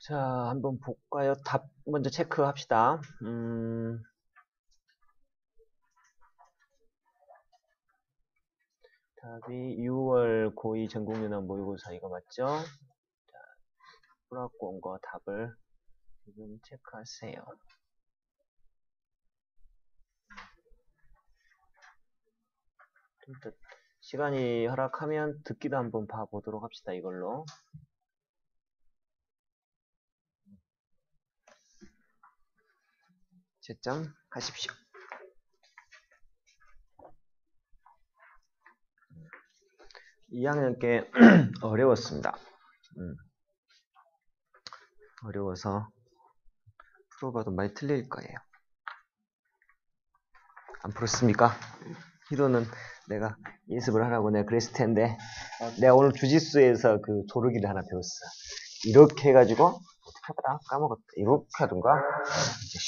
자, 한번 볼까요? 답 먼저 체크합시다. 답이 6월 고2 전국연합 모의고사 이거 맞죠? 자, 풀었고 온 거 답을 지금 체크하세요. 시간이 허락하면 듣기도 한번 봐보도록 합시다. 이걸로. 채점 하십시오. 2학년 게 어려웠습니다. 어려워서 풀어봐도 많이 틀릴 거예요. 안 풀었습니까? 히로는 내가 연습을 하라고 내가 그랬을 텐데 내가 오늘 주짓수에서 그 조르기를 하나 배웠어. 이렇게 해가지고 어떻게 하더라? 까먹었다. 이렇게 하던가 이제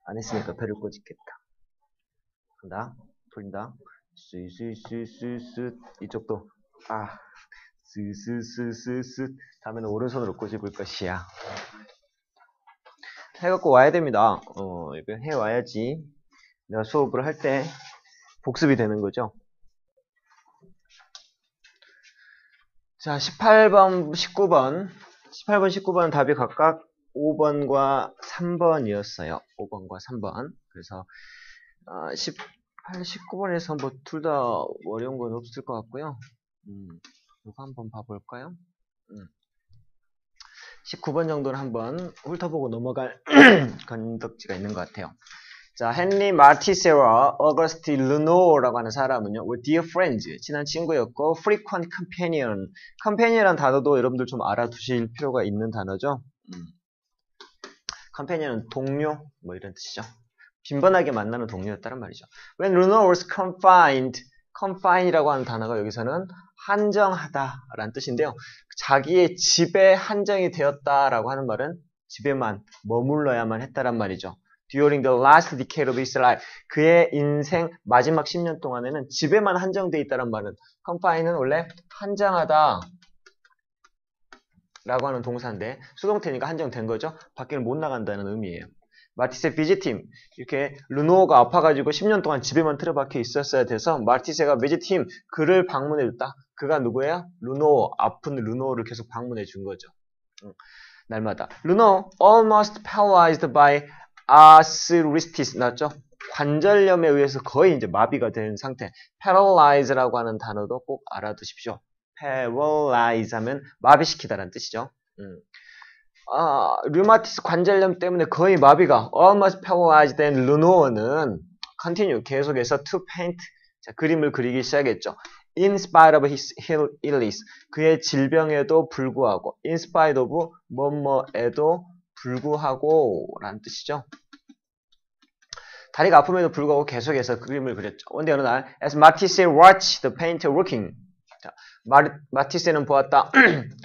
안 했으니까 배를 꼬집겠다. 간다. 풀린다. 스스스스스 이쪽도 스스스스스 다음에는 오른손으로 꼬집을 것이야. 해갖고 와야 됩니다. 이거 해와야지 내가 수업을 할 때 복습이 되는 거죠. 자, 18번, 19번. 18번, 19번은 답이 각각 5번과 3번이었어요. 5번과 3번. 그래서 18, 19번에서 뭐 둘 다 어려운 건 없을 것 같고요. 이거 한번 봐볼까요? 19번 정도는 한번 훑어보고 넘어갈 건덕지가 있는 것 같아요. 자, 헨리 마티세와 어거스트 르노라고 하는 사람은요, were dear friends, 친한 친구였고, frequent companion, companion이라는 단어도 여러분들 좀 알아두실 필요가 있는 단어죠. companion은 동료, 뭐 이런 뜻이죠. 빈번하게 만나는 동료였다는 말이죠. When Luno was confined이라고 하는 단어가 여기서는 한정하다라는 뜻인데요. 자기의 집에 한정이 되었다라고 하는 말은 집에만 머물러야만 했다란 말이죠. During the last decade of his life, 그의 인생 마지막 10년 동안에는 집에만 한정되어 있다는 말은 confine은 원래 한정하다 라고 하는 동사인데 수동태니까 한정된 거죠. 밖에는 못 나간다는 의미예요. 마티세 비지팀 이렇게 르노가 아파가지고 10년 동안 집에만 틀어박혀 있었어야 돼서 마티세가 비지팀 그를 방문해줬다. 그가 누구예요? 르노 아픈 르노를 계속 방문해 준 거죠. 날마다 르노 almost paralyzed by arthritis 나왔죠? 관절염에 의해서 거의 이제 마비가 된 상태. paralyze라고 하는 단어도 꼭 알아두십시오. paralyze 하면 마비시키다라는 뜻이죠. 류마티스 관절염 때문에 거의 마비가 almost paralyzed 된 르노어는 continue 계속해서 to paint 자, 그림을 그리기 시작했죠. In spite of his illness 그의 질병에도 불구하고 in spite of 뭐뭐에도 불구하고 라는 뜻이죠. 다리가 아픔에도 불구하고 계속해서 그림을 그렸죠. 근데 어느 날 as Matisse watched the painter working 자, 마티세는 보았다.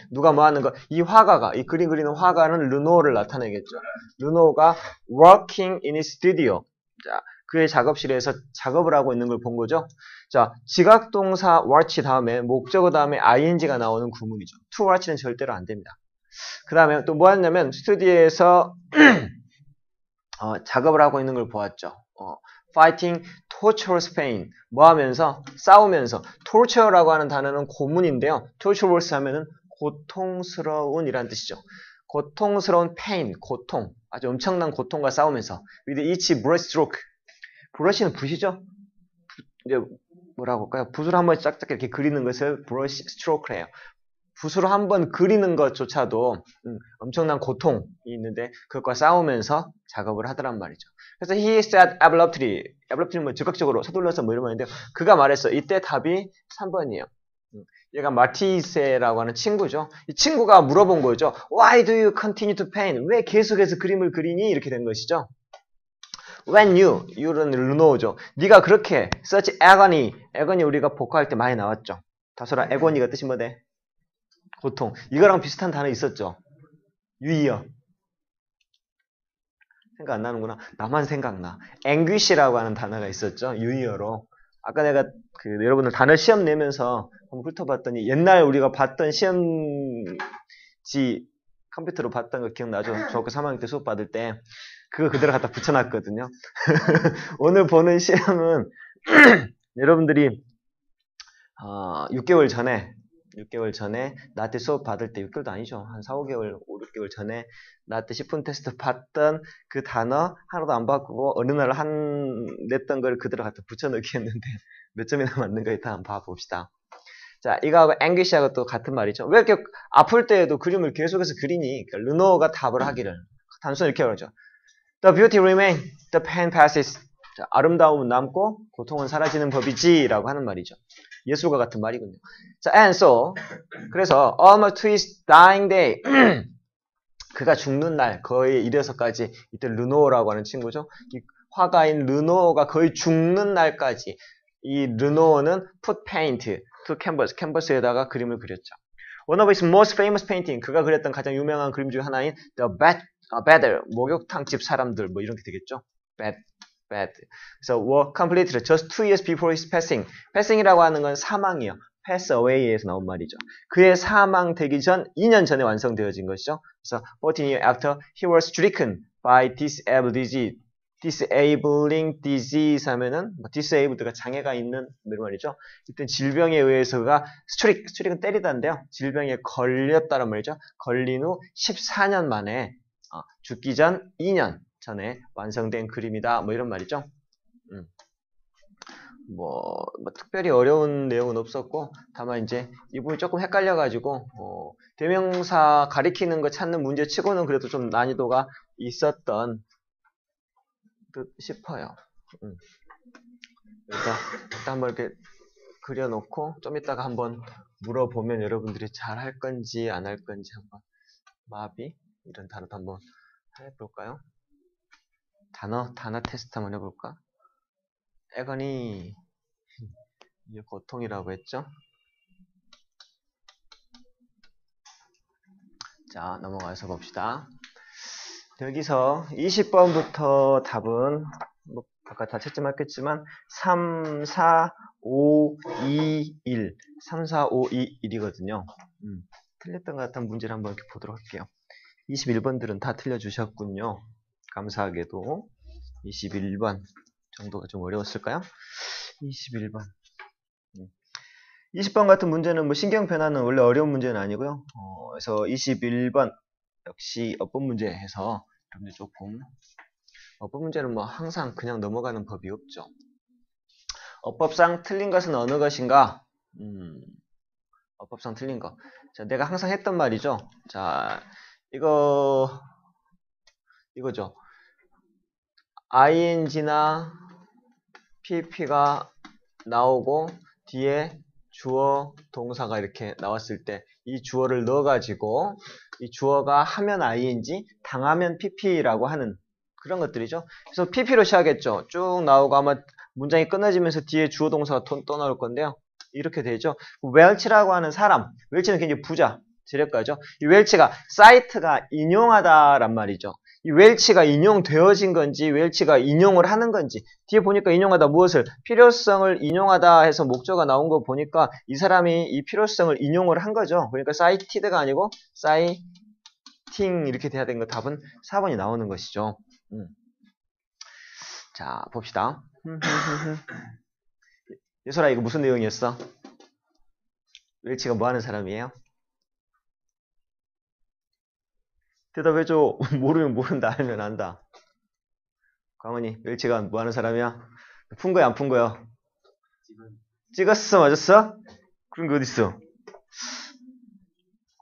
누가 뭐 하는 거? 이 화가가, 이 그림 그리는 화가는 르노를 나타내겠죠. 르노가 working in his studio. 자, 그의 작업실에서 작업을 하고 있는 걸 본 거죠. 자, 지각동사 watch 다음에, 목적어 다음에 ing가 나오는 구문이죠. to watch는 절대로 안 됩니다. 그 다음에 또 뭐 했냐면, 스튜디오에서 작업을 하고 있는 걸 보았죠. fighting torturous pain 뭐 하면서 싸우면서 torture라고 하는 단어는 고문인데요. torturous 하면은 고통스러운 이란 뜻이죠. 고통스러운 pain 고통 아주 엄청난 고통과 싸우면서 with each brush stroke 브러쉬는 붓이죠. 이제 뭐라고 할까요? 붓으로 한번 짝짝 이렇게 그리는 것을 brush stroke를 해요. 붓으로 한번 그리는 것조차도 엄청난 고통이 있는데 그것과 싸우면서 작업을 하더란 말이죠. 그래서 he said abruptly, abruptly는 뭐 즉각적으로 서둘러서 뭐 이런 말인데요. 그가 말했어. 이때 답이 3번이에요. 얘가 마티세라고 하는 친구죠. 이 친구가 물어본 거죠. Why do you continue to paint? 왜 계속해서 그림을 그리니? 이렇게 된 것이죠. When you는 르노죠. 네가 그렇게 such agony, agony 우리가 복화할 때 많이 나왔죠. 다소라 agony가 뜻이 뭐대? 고통. 이거랑 비슷한 단어 있었죠. 유의어. 생각 안 나는구나. 나만 생각나. anguish라고 하는 단어가 있었죠. 유의어로. 아까 내가 여러분들 단어 시험 내면서 한번 훑어봤더니 옛날 우리가 봤던 시험지 컴퓨터로 봤던 거 기억나죠? 중학교 3학년 때 수업 받을 때 그거 그대로 갖다 붙여놨거든요. 오늘 보는 시험은 여러분들이 6개월 전에 나한테 수업 받을 때 6개월도 아니죠. 한 4, 5개월, 5, 6개월 전에 나한테 10분 테스트 봤던 그 단어 하나도 안 바꾸고 어느 날 냈던 걸 그대로 갖다 붙여넣기 했는데 몇 점이나 맞는 거 일단 한번 봐봅시다. 자, 이거하고 anguish하고 또 같은 말이죠. 왜 이렇게 아플 때에도 그림을 계속해서 그리니? 그러니까 르노가 답을 하기를. 단순히 이렇게 그러죠. The beauty remain, the pain passes. 자, 아름다움은 남고 고통은 사라지는 법이지 라고 하는 말이죠. 예술과 같은 말이군요. 자, and so 그래서 almost to his dying day 그가 죽는 날 거의 이래서까지 이때 르노라고 하는 친구죠. 이 화가인 르노가 거의 죽는 날까지 이 르노는 put paint to canvas, 캔버스에다가 그림을 그렸죠. One of his most famous painting, 그가 그렸던 가장 유명한 그림 중 하나인 The Battle, 목욕탕 집 사람들, 뭐 이런 게 되겠죠. Bad. 그래서 were completed just 2 years before his passing. passing이라고 하는 건 사망이요. pass away에서 나온 말이죠. 그의 사망되기 전 2년 전에 완성되어진 것이죠. 그래서 14 years after he was stricken by disabling disease 하면은 disabled가 장애가 있는 말이죠. 이때 질병에 의해서가 스트릭은 때리다인데요. 질병에 걸렸다는 말이죠. 걸린 후 14년 만에 죽기 전 2년 전에 완성된 그림이다. 뭐 이런 말이죠. 뭐 특별히 어려운 내용은 없었고 다만 이제 이 부분이 조금 헷갈려가지고 대명사 가리키는 거 찾는 문제 치고는 그래도 좀 난이도가 있었던 듯 싶어요. 그래서 일단 한번 이렇게 그려놓고 좀 이따가 한번 물어보면 여러분들이 잘 할 건지 안 할 건지 한번 마비 이런 단어도 한번 해볼까요? 단어 테스트 한번 해볼까? 애거니 이게 고통이라고 했죠? 자, 넘어가서 봅시다. 여기서 20번부터 답은 뭐 아까 다 채점했겠지만 3, 4, 5, 2, 1 3, 4, 5, 2, 1이거든요. 틀렸던 것 같은 문제를 한번 이렇게 보도록 할게요. 21번들은 다 틀려주셨군요. 감사하게도 21번 정도가 좀 어려웠을까요? 21번 20번 같은 문제는 뭐 신경 변화는 원래 어려운 문제는 아니고요. 그래서 21번 역시 어법 문제 해서 여러분들 조금 어법 문제는 뭐 항상 그냥 넘어가는 법이 없죠. 어법상 틀린 것은 어느 것인가? 어법상 틀린 거. 자, 내가 항상 했던 말이죠. 자, 이거죠. ing나 pp가 나오고 뒤에 주어 동사가 이렇게 나왔을 때 이 주어를 넣어가지고 이 주어가 하면 ing, 당하면 pp라고 하는 그런 것들이죠. 그래서 pp로 시작했죠. 쭉 나오고 아마 문장이 끊어지면서 뒤에 주어 동사가 또 나올 건데요. 이렇게 되죠. 웰치라고 하는 사람, 웰치는 굉장히 부자, 재력가죠. 이 웰치가 사이트가 인용하다란 말이죠. 이 웰치가 인용되어진 건지 웰치가 인용을 하는 건지 뒤에 보니까 인용하다 무엇을? 필요성을 인용하다 해서 목적어가 나온 거 보니까 이 사람이 이 필요성을 인용을 한 거죠. 그러니까 사이티드가 아니고 사이팅 이렇게 돼야 되는 거 답은 4번이 나오는 것이죠. 자 봅시다. 예솔아 이거 무슨 내용이었어? 웰치가 뭐 하는 사람이에요? 대답해줘. 모르면 모른다, 알면 안다. 광원이, 웰치가 뭐 하는 사람이야? 푼 거야, 안 푼 거야? 찍었어, 맞았어? 그런 게 어딨어?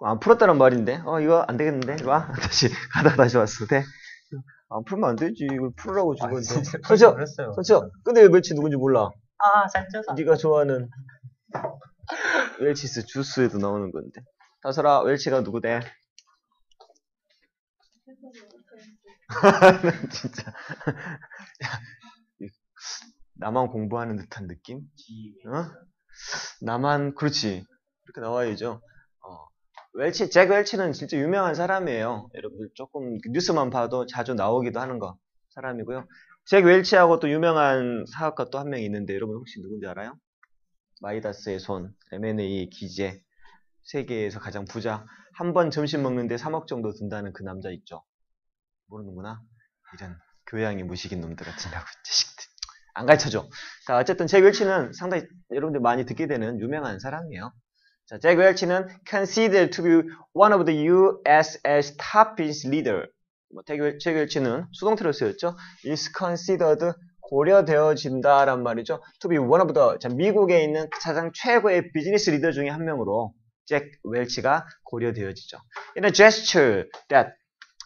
안 풀었다는 말인데? 이거 안 되겠는데? 와, 다시 왔어. 돼? 안 풀면 안 되지. 이걸 풀으라고 준 건데. 선치야, 근데 왜 웰치 누군지 몰라? 짠져서. 네가 좋아하는 웰치스 주스에도 나오는 건데. 다솔아, 웰치가 누구대? 진짜 나만 공부하는 듯한 느낌? 나만 그렇지 이렇게 나와야죠. 잭 웰치는 진짜 유명한 사람이에요. 여러분들 조금 뉴스만 봐도 자주 나오기도 하는 거 사람이고요. 잭 웰치하고 또 유명한 사업가 또 한 명 있는데 여러분 혹시 누군지 알아요? 마이다스의 손, M&A 기재, 세계에서 가장 부자 한 번 점심 먹는데 3억 정도 든다는 그 남자 있죠. 모르는구나. 이런 교양이 무식인 놈들 같으냐고 자식들. 안 가르쳐줘. 자, 어쨌든 잭 웰치는 상당히 여러분들 많이 듣게 되는 유명한 사람이에요. 자, 잭 웰치는 considered to be one of the USS top business leader. 잭 웰치는 수동태로 쓰였죠. is considered 고려되어진다란 말이죠. to be one of the, 자, 미국에 있는 가장 최고의 비즈니스 리더 중에 한 명으로 잭 웰치가 고려되어지죠. In a gesture that,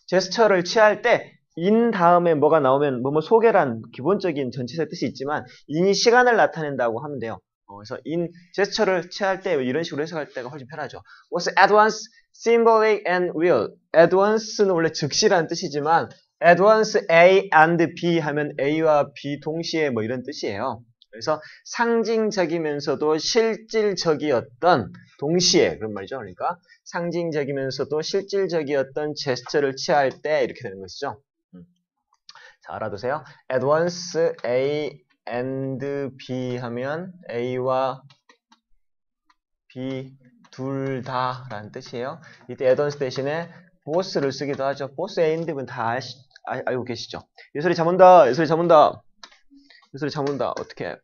제스처를 취할 때 in 다음에 뭐가 나오면 뭐뭐 소개란 기본적인 전치사의 뜻이 있지만 in이 시간을 나타낸다고 하면 돼요. 그래서 in 제스처를 취할 때 이런 식으로 해석할 때가 훨씬 편하죠. was at once symbolic and real. at once는 원래 즉시라는 뜻이지만 at once A and B 하면 A와 B 동시에 뭐 이런 뜻이에요. 그래서 상징적이면서도 실질적이었던 동시에 그런 말이죠. 그러니까 상징적이면서도 실질적이었던 제스처를 취할 때 이렇게 되는 것이죠. 자, 알아두세요. at once A and B 하면 A와 B 둘 다 라는 뜻이에요. 이때 at once 대신에 both를 쓰기도 하죠. both A and B는 다 알고 계시죠. 예솔이 잠 온다. 예솔이 잠 온다. 예솔이 잠 온다. 어떻게?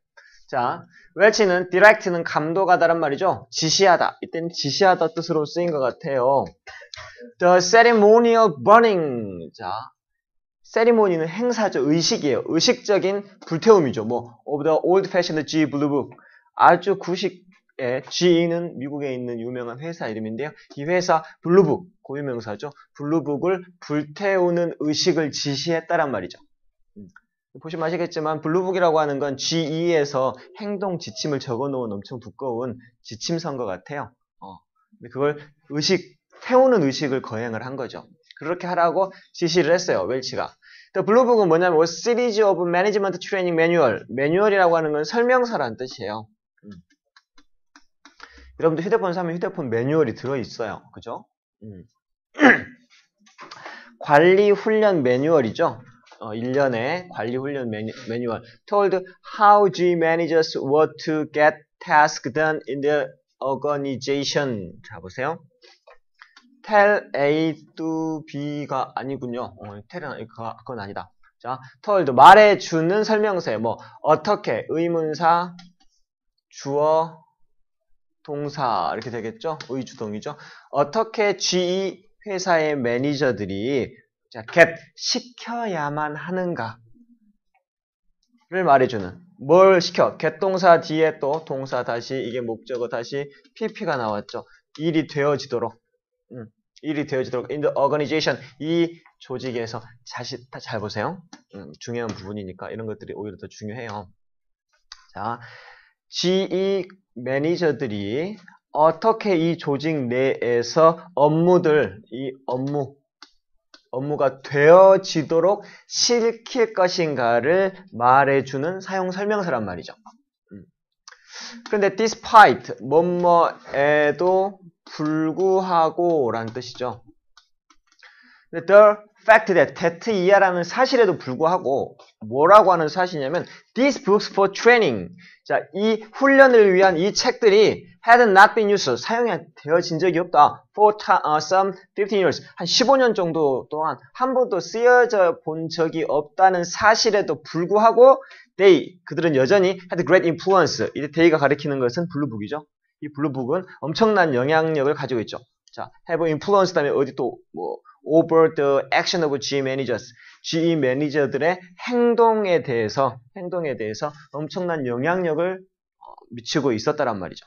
자, 웰치는 direct는 감독하다란 말이죠. 지시하다. 이때는 지시하다 뜻으로 쓰인 것 같아요. The ceremonial burning. 자, 세리모니는 행사죠. 의식이에요. 의식적인 불태움이죠. 뭐 of the old-fashioned G Blue Book. 아주 구식의 G는 미국에 있는 유명한 회사 이름인데요. 이 회사 블루북, 고유명사죠. 블루북을 불태우는 의식을 지시했다란 말이죠. 보시면 아시겠지만 블루북이라고 하는 건 GE에서 행동 지침을 적어놓은 엄청 두꺼운 지침서인 것 같아요. 근데 그걸 태우는 의식을 거행을 한 거죠. 그렇게 하라고 지시를 했어요. 웰치가. The Blue Book은 뭐냐면 was series of management training manual. 매뉴얼이라고 하는 건 설명서라는 뜻이에요. 여러분들 휴대폰 사면 휴대폰 매뉴얼이 들어있어요. 그죠? 관리 훈련 매뉴얼이죠. 1년의 관리 훈련 매뉴얼. Told how G managers were to get tasks done in the organization. 자, 보세요. tell A to B가 아니군요. tell은 그건 아니다. 자, told 말해주는 설명서에 뭐 어떻게 의문사, 주어, 동사 이렇게 되겠죠. 의주동이죠. 어떻게 GE 회사의 매니저들이 자, get 시켜야만 하는가를 말해주는. 뭘 시켜? get 동사 뒤에 또 동사 다시 이게 목적어 다시 PP가 나왔죠. 일이 되어지도록. 일이 되어지도록 in the organization 이 조직에서 잘 보세요. 중요한 부분이니까 이런 것들이 오히려 더 중요해요. 자, GE 매니저들이 어떻게 이 조직 내에서 업무가 되어지도록 시킬 것인가를 말해주는 사용 설명서란 말이죠. 그런데 despite 뭐뭐에도 불구하고 라는 뜻이죠. The fact that 이하라는 사실에도 불구하고 뭐라고 하는 사실이냐면 these books for training. 자, 이 훈련을 위한 이 책들이 had not been used. 사용이 되어진 적이 없다. For some 15 years. 한 15년 정도 동안 한 번도 쓰여져 본 적이 없다는 사실에도 불구하고 그들은 여전히 had great influence. 이때 they가 가리키는 것은 블루북이죠. 이 블루북은 엄청난 영향력을 가지고 있죠. 자, have influence 다음에 어디 또 over the action of GE managers. GE 매니저들의 행동에 대해서 엄청난 영향력을 미치고 있었다란 말이죠.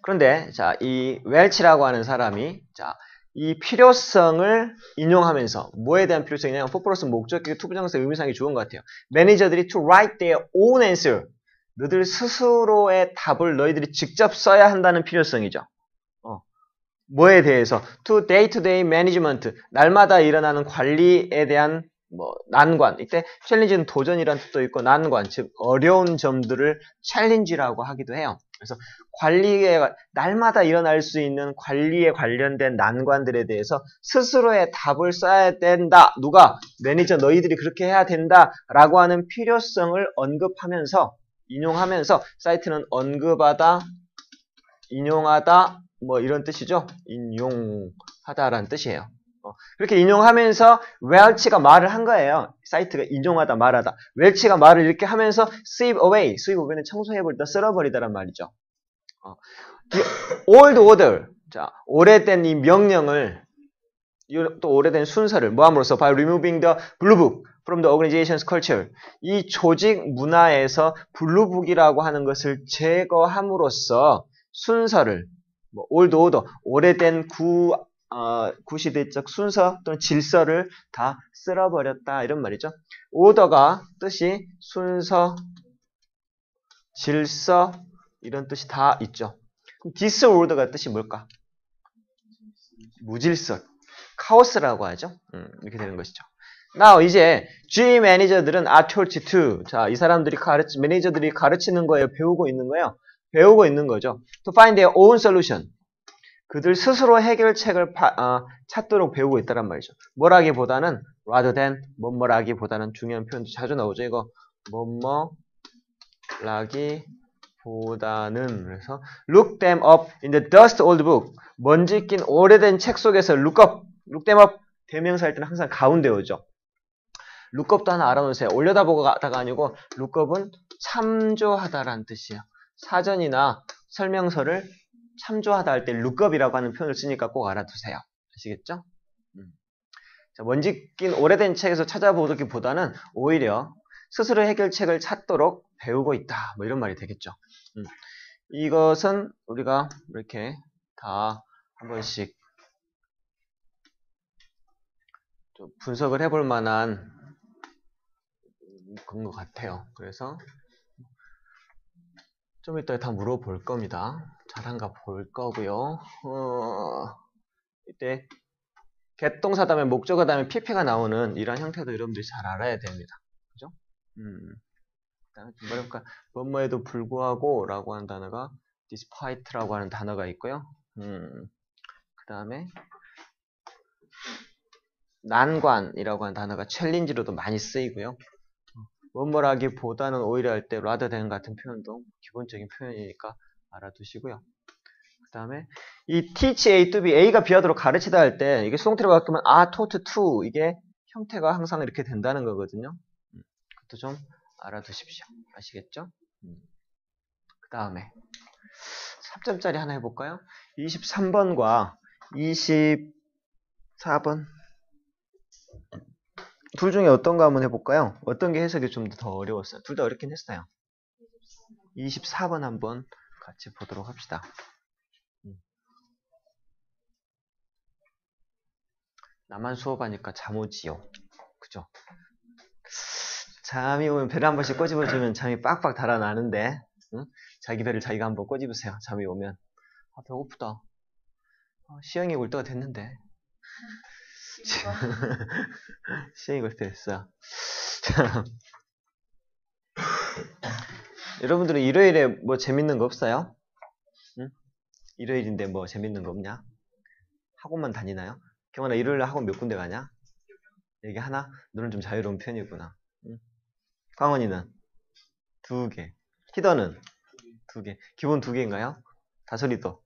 그런데 자, 이 웰치라고 하는 사람이 자, 이 필요성을 인용하면서 뭐에 대한 필요성이냐면 purpose 목적격 투부정사 의미상이 좋은 것 같아요. 매니저들이 to write their own answer. 너희들 스스로의 답을 너희들이 직접 써야 한다는 필요성이죠. 뭐에 대해서? to day-to-day management. 날마다 일어나는 관리에 대한 난관. 이때 챌린지는 도전이라는 뜻도 있고 난관, 즉 어려운 점들을 챌린지라고 하기도 해요. 그래서 날마다 일어날 수 있는 관리에 관련된 난관들에 대해서 스스로의 답을 써야 된다. 누가? 매니저 너희들이 그렇게 해야 된다. 라고 하는 필요성을 인용하면서 사이트는 언급하다, 인용하다, 뭐 이런 뜻이죠. 인용하다라는 뜻이에요. 그렇게 인용하면서 웰치가 말을 한 거예요. 사이트가 인용하다, 말하다. 웰치가 말을 이렇게 하면서 sweep away는 청소해버리다, 쓸어버리다란 말이죠. old order, 자, 오래된 이 명령을, 또 오래된 순서를 뭐함으로써 by removing the blue book from the organization's culture, 이 조직 문화에서 블루북이라고 하는 것을 제거함으로써 순서를, 뭐 old order, 오래된 구시대적 순서 또는 질서를 다 쓸어버렸다 이런 말이죠. 오더가 뜻이 순서, 질서 이런 뜻이 다 있죠. 그럼 disorder가 뜻이 뭘까? 무질서, 카오스라고 하죠. 이렇게 되는 것이죠. Now 이제 G 매니저들은 are taught to, 자, 이 사람들이 매니저들이 가르치는 거예요, 배우고 있는 거예요. 배우고 있는 거죠. To find their own solution. 그들 스스로 해결책을 찾도록 배우고 있다란 말이죠. 뭐라기보다는 rather than, 뭐뭐라기보다는 중요한 표현도 자주 나오죠. 이거 뭐뭐라기보다는, 그래서 look them up in the dust old book. 먼지 낀 오래된 책 속에서 look them up. 대명사 할 때는 항상 가운데 오죠. look up도 하나 알아놓으세요. 올려다보다가 아니고 look up은 참조하다라는 뜻이에요. 사전이나 설명서를 참조하다 할 때 lookup이라고 하는 표현을 쓰니까 꼭 알아두세요. 아시겠죠? 자, 먼지 낀 오래된 책에서 찾아보기보다는 오히려 스스로 해결책을 찾도록 배우고 있다. 뭐 이런 말이 되겠죠. 이것은 우리가 이렇게 다 한 번씩 좀 분석을 해볼 만한 그런 것 같아요. 그래서 좀 이따 다 물어볼 겁니다. 잘한가 볼 거고요. 이때 get 동사 다음에 목적어 다음에 pp가 나오는 이런 형태도 여러분들이 잘 알아야 됩니다. 그죠? 그다음에 뭐랄까, 뭐뭐에도 불구하고 라고 하는 단어가 despite라고 하는 단어가 있고요. 그 다음에 난관이라고 하는 단어가 challenge로도 많이 쓰이고요. 뭐뭐라기보다는 오히려 할 때 rather than 같은 표현도 기본적인 표현이니까 알아두시고요. 그 다음에 이 teach A to B, A가 B하도록 가르치다 할 때 이게 수동태로 바뀌면 taught to, 이게 형태가 항상 이렇게 된다는 거거든요. 그것도 좀 알아두십시오. 아시겠죠? 그 다음에 3점짜리 하나 해볼까요? 23번과 24번 둘 중에 어떤 거 한번 해볼까요? 어떤 게 해석이 좀 더 어려웠어요? 둘 다 어렵긴 했어요. 24번 한번 같이 보도록 합시다. 나만 수업하니까 잠 오지요. 그죠? 잠이 오면 배를 한 번씩 꼬집어주면 잠이 빡빡 달아나는데, 응? 자기 배를 자기가 한번 꼬집으세요. 잠이 오면. 배고프다. 시영이 올 때가 됐는데. 시행이 올 때 됐어. 여러분들은 일요일에 뭐 재밌는 거 없어요? 응? 일요일인데 뭐 재밌는 거 없냐? 학원만 다니나요? 경환아, 일요일에 학원 몇 군데 가냐? 여기 하나? 너는 좀 자유로운 편이구나. 응? 광원이는? 2개. 히더는? 2개. 기본 2개인가요? 다솔이도?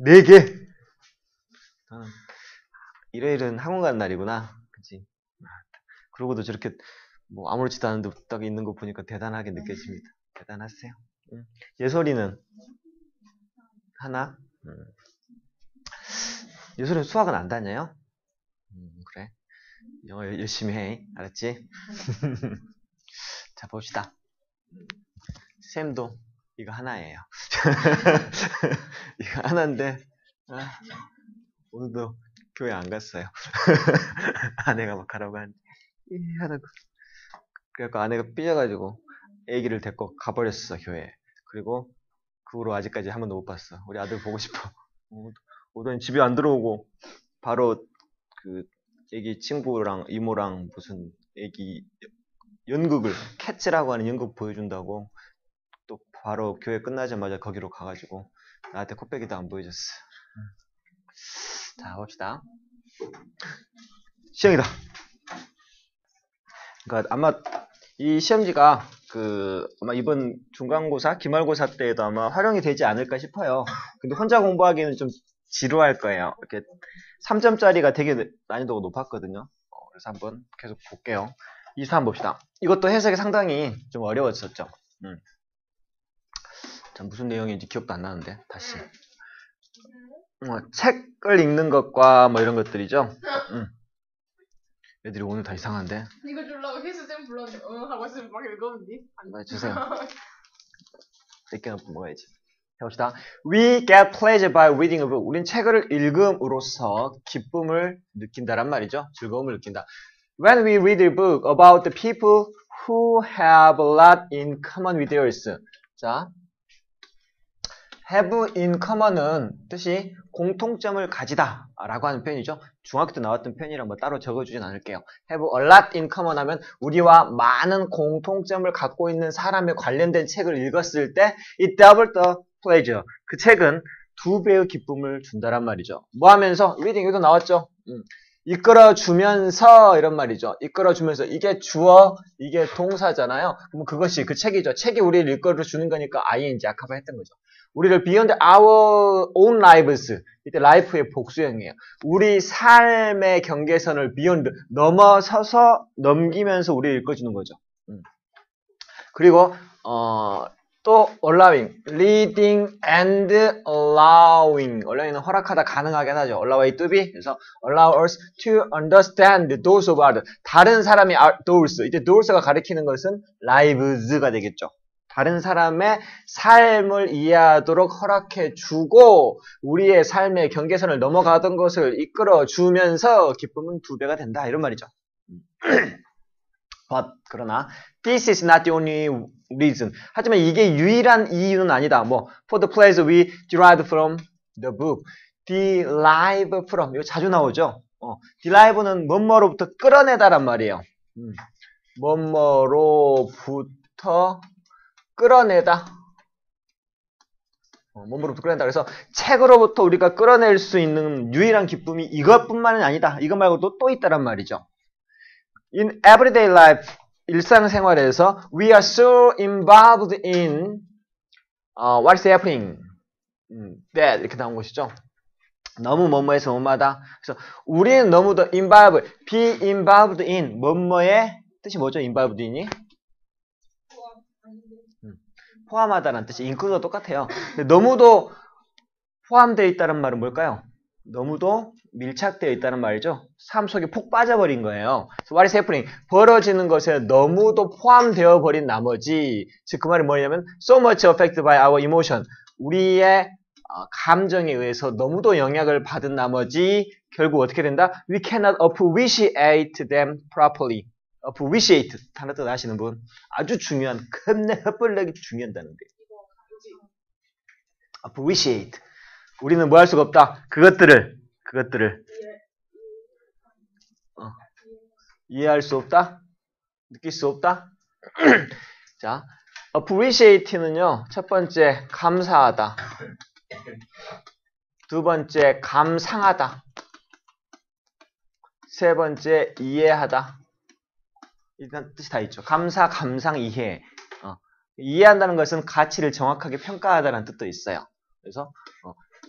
4개! 일요일은 학원 가는 날이구나. 그치? 그러고도 저렇게 뭐 아무렇지도 않은데 딱 있는 거 보니까 대단하게 느껴집니다. 대단하세요. 예솔이는? 하나? 예솔이는 수학은 안 다녀요? 그래. 영어 열심히 해. 알았지? 자, 봅시다. 쌤도 이거 하나예요. 이거 하나인데 오늘도 교회 안 갔어요. 아내가 막 가라고 하는데 하다가 그래갖고 아내가 삐져가지고 애기를 데리고 가버렸어, 교회에. 그리고 그 후로 아직까지 한 번도 못 봤어. 우리 아들 보고 싶어. 오더니 집에 안 들어오고 바로 그 애기 친구랑 이모랑 무슨 애기 연극을, 캣츠라고 하는 연극 보여준다고 또 바로 교회 끝나자마자 거기로 가가지고 나한테 코빼기도 안 보여줬어. 자, 봅시다. 시험이다. 그러니까 아마 이 시험지가 아마 이번 중간고사, 기말고사 때에도 아마 활용이 되지 않을까 싶어요. 근데 혼자 공부하기에는 좀 지루할 거예요. 이렇게 3점짜리가 되게 난이도가 높았거든요. 그래서 한번 계속 볼게요. 2, 3 봅시다. 이것도 해석이 상당히 좀 어려웠었죠. 자, 무슨 내용인지 기억도 안 나는데 다시. 책을 읽는 것과 뭐 이런 것들이죠. 애들이 오늘 다 이상한데. 이거 주려고 휘수쌤 불렀는데 하고 있으면 막 읽었는데. 네, 주세요. 뺏겨놓고 먹어야지. 해봅시다. We get pleasure by reading a book. 우린 책을 읽음으로써 기쁨을 느낀다란 말이죠. 즐거움을 느낀다. When we read a book about the people who have a lot in common with theirs. 자, have in common은 뜻이 공통점을 가지다 라고 하는 표현이죠. 중학교 때 나왔던 표현이라 뭐 따로 적어주진 않을게요. have a lot in common 하면 우리와 많은 공통점을 갖고 있는 사람에 관련된 책을 읽었을 때 it double the pleasure. 그 책은 2배의 기쁨을 준다란 말이죠. 뭐 하면서? reading 여기도 나왔죠. 이끌어주면서 이런 말이죠. 이끌어주면서 이게 주어, 이게 동사잖아요. 그럼 그것이 그 책이죠. 책이 우리를 이끌어주는 거니까 ing 아까 했던 거죠. 우리를 beyond our own lives. 이때 life의 복수형이에요. 우리 삶의 경계선을 beyond 넘어서서 넘기면서 우리를 이끌어주는 거죠. 그리고 또 allowing, leading and allowing. allowing은 허락하다, 가능하게 하죠. allow it to be. 그래서 allow us to understand those of others. 다른 사람이 those. 이때 those가 가리키는 것은 lives가 되겠죠. 다른 사람의 삶을 이해하도록 허락해주고 우리의 삶의 경계선을 넘어가던 것을 이끌어주면서 기쁨은 2배가 된다. 이런 말이죠. But, 그러나 this is not the only reason. 하지만 이게 유일한 이유는 아니다. 뭐 for the pleasure we derive from the book. derive from. 이거 자주 나오죠. derive는 뭐뭐로부터 끌어내다란 말이에요. 뭐뭐로부터 끌어내다. 뭐뭐로부터 끌어내다. 그래서 책으로부터 우리가 끌어낼 수 있는 유일한 기쁨이 이것뿐만은 아니다. 이것 말고도 또 있다란 말이죠. In everyday life, 일상생활에서 we are so involved in what's happening. that 이렇게 나온 것이죠. 너무 뭐뭐해서 뭐뭐하다. 그래서 우리는 너무도 involved, be involved in 뭐뭐의 뜻이 뭐죠? involved in이? 포함하다라는 뜻이 include와 똑같아요. 근데 너무도 포함되어 있다는 말은 뭘까요? 너무도 밀착되어 있다는 말이죠. 삶 속에 푹 빠져버린 거예요. So what is happening? 벌어지는 것에 너무도 포함되어 버린 나머지, 즉 그 말이 뭐냐면 so much affected by our emotion. 우리의 감정에 의해서 너무도 영향을 받은 나머지 결국 어떻게 된다? We cannot appreciate them properly. appreciate 단어 뜻 아시는 분? 아주 중요한, 겁내 헛벌나게 중요한 단어인데. appreciate. 우리는 뭐 할 수가 없다. 그것들을 이해할 수 없다. 느낄 수 없다. 자, appreciate는요. 첫 번째 감사하다. 두 번째 감상하다. 세 번째 이해하다. 일단 뜻이 다 있죠. 감사, 감상, 이해. 이해한다는 것은 가치를 정확하게 평가하다는 뜻도 있어요. 그래서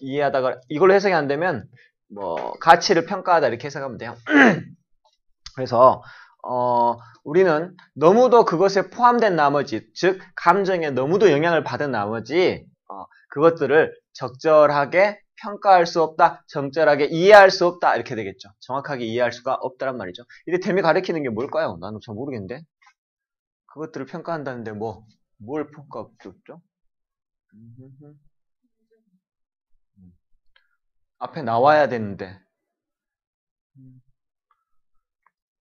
이해하다가 이걸로 해석이 안 되면 뭐 가치를 평가하다 이렇게 해석하면 돼요. 그래서 우리는 너무도 그것에 포함된 나머지, 즉 감정에 너무도 영향을 받은 나머지 그것들을 적절하게 평가할 수 없다, 적절하게 이해할 수 없다 이렇게 되겠죠. 정확하게 이해할 수가 없다란 말이죠. 이게 댐이 가리키는 게 뭘까요? 나는 잘 모르겠는데. 그것들을 평가한다는데 뭘 평가했죠? 앞에 나와야 되는데.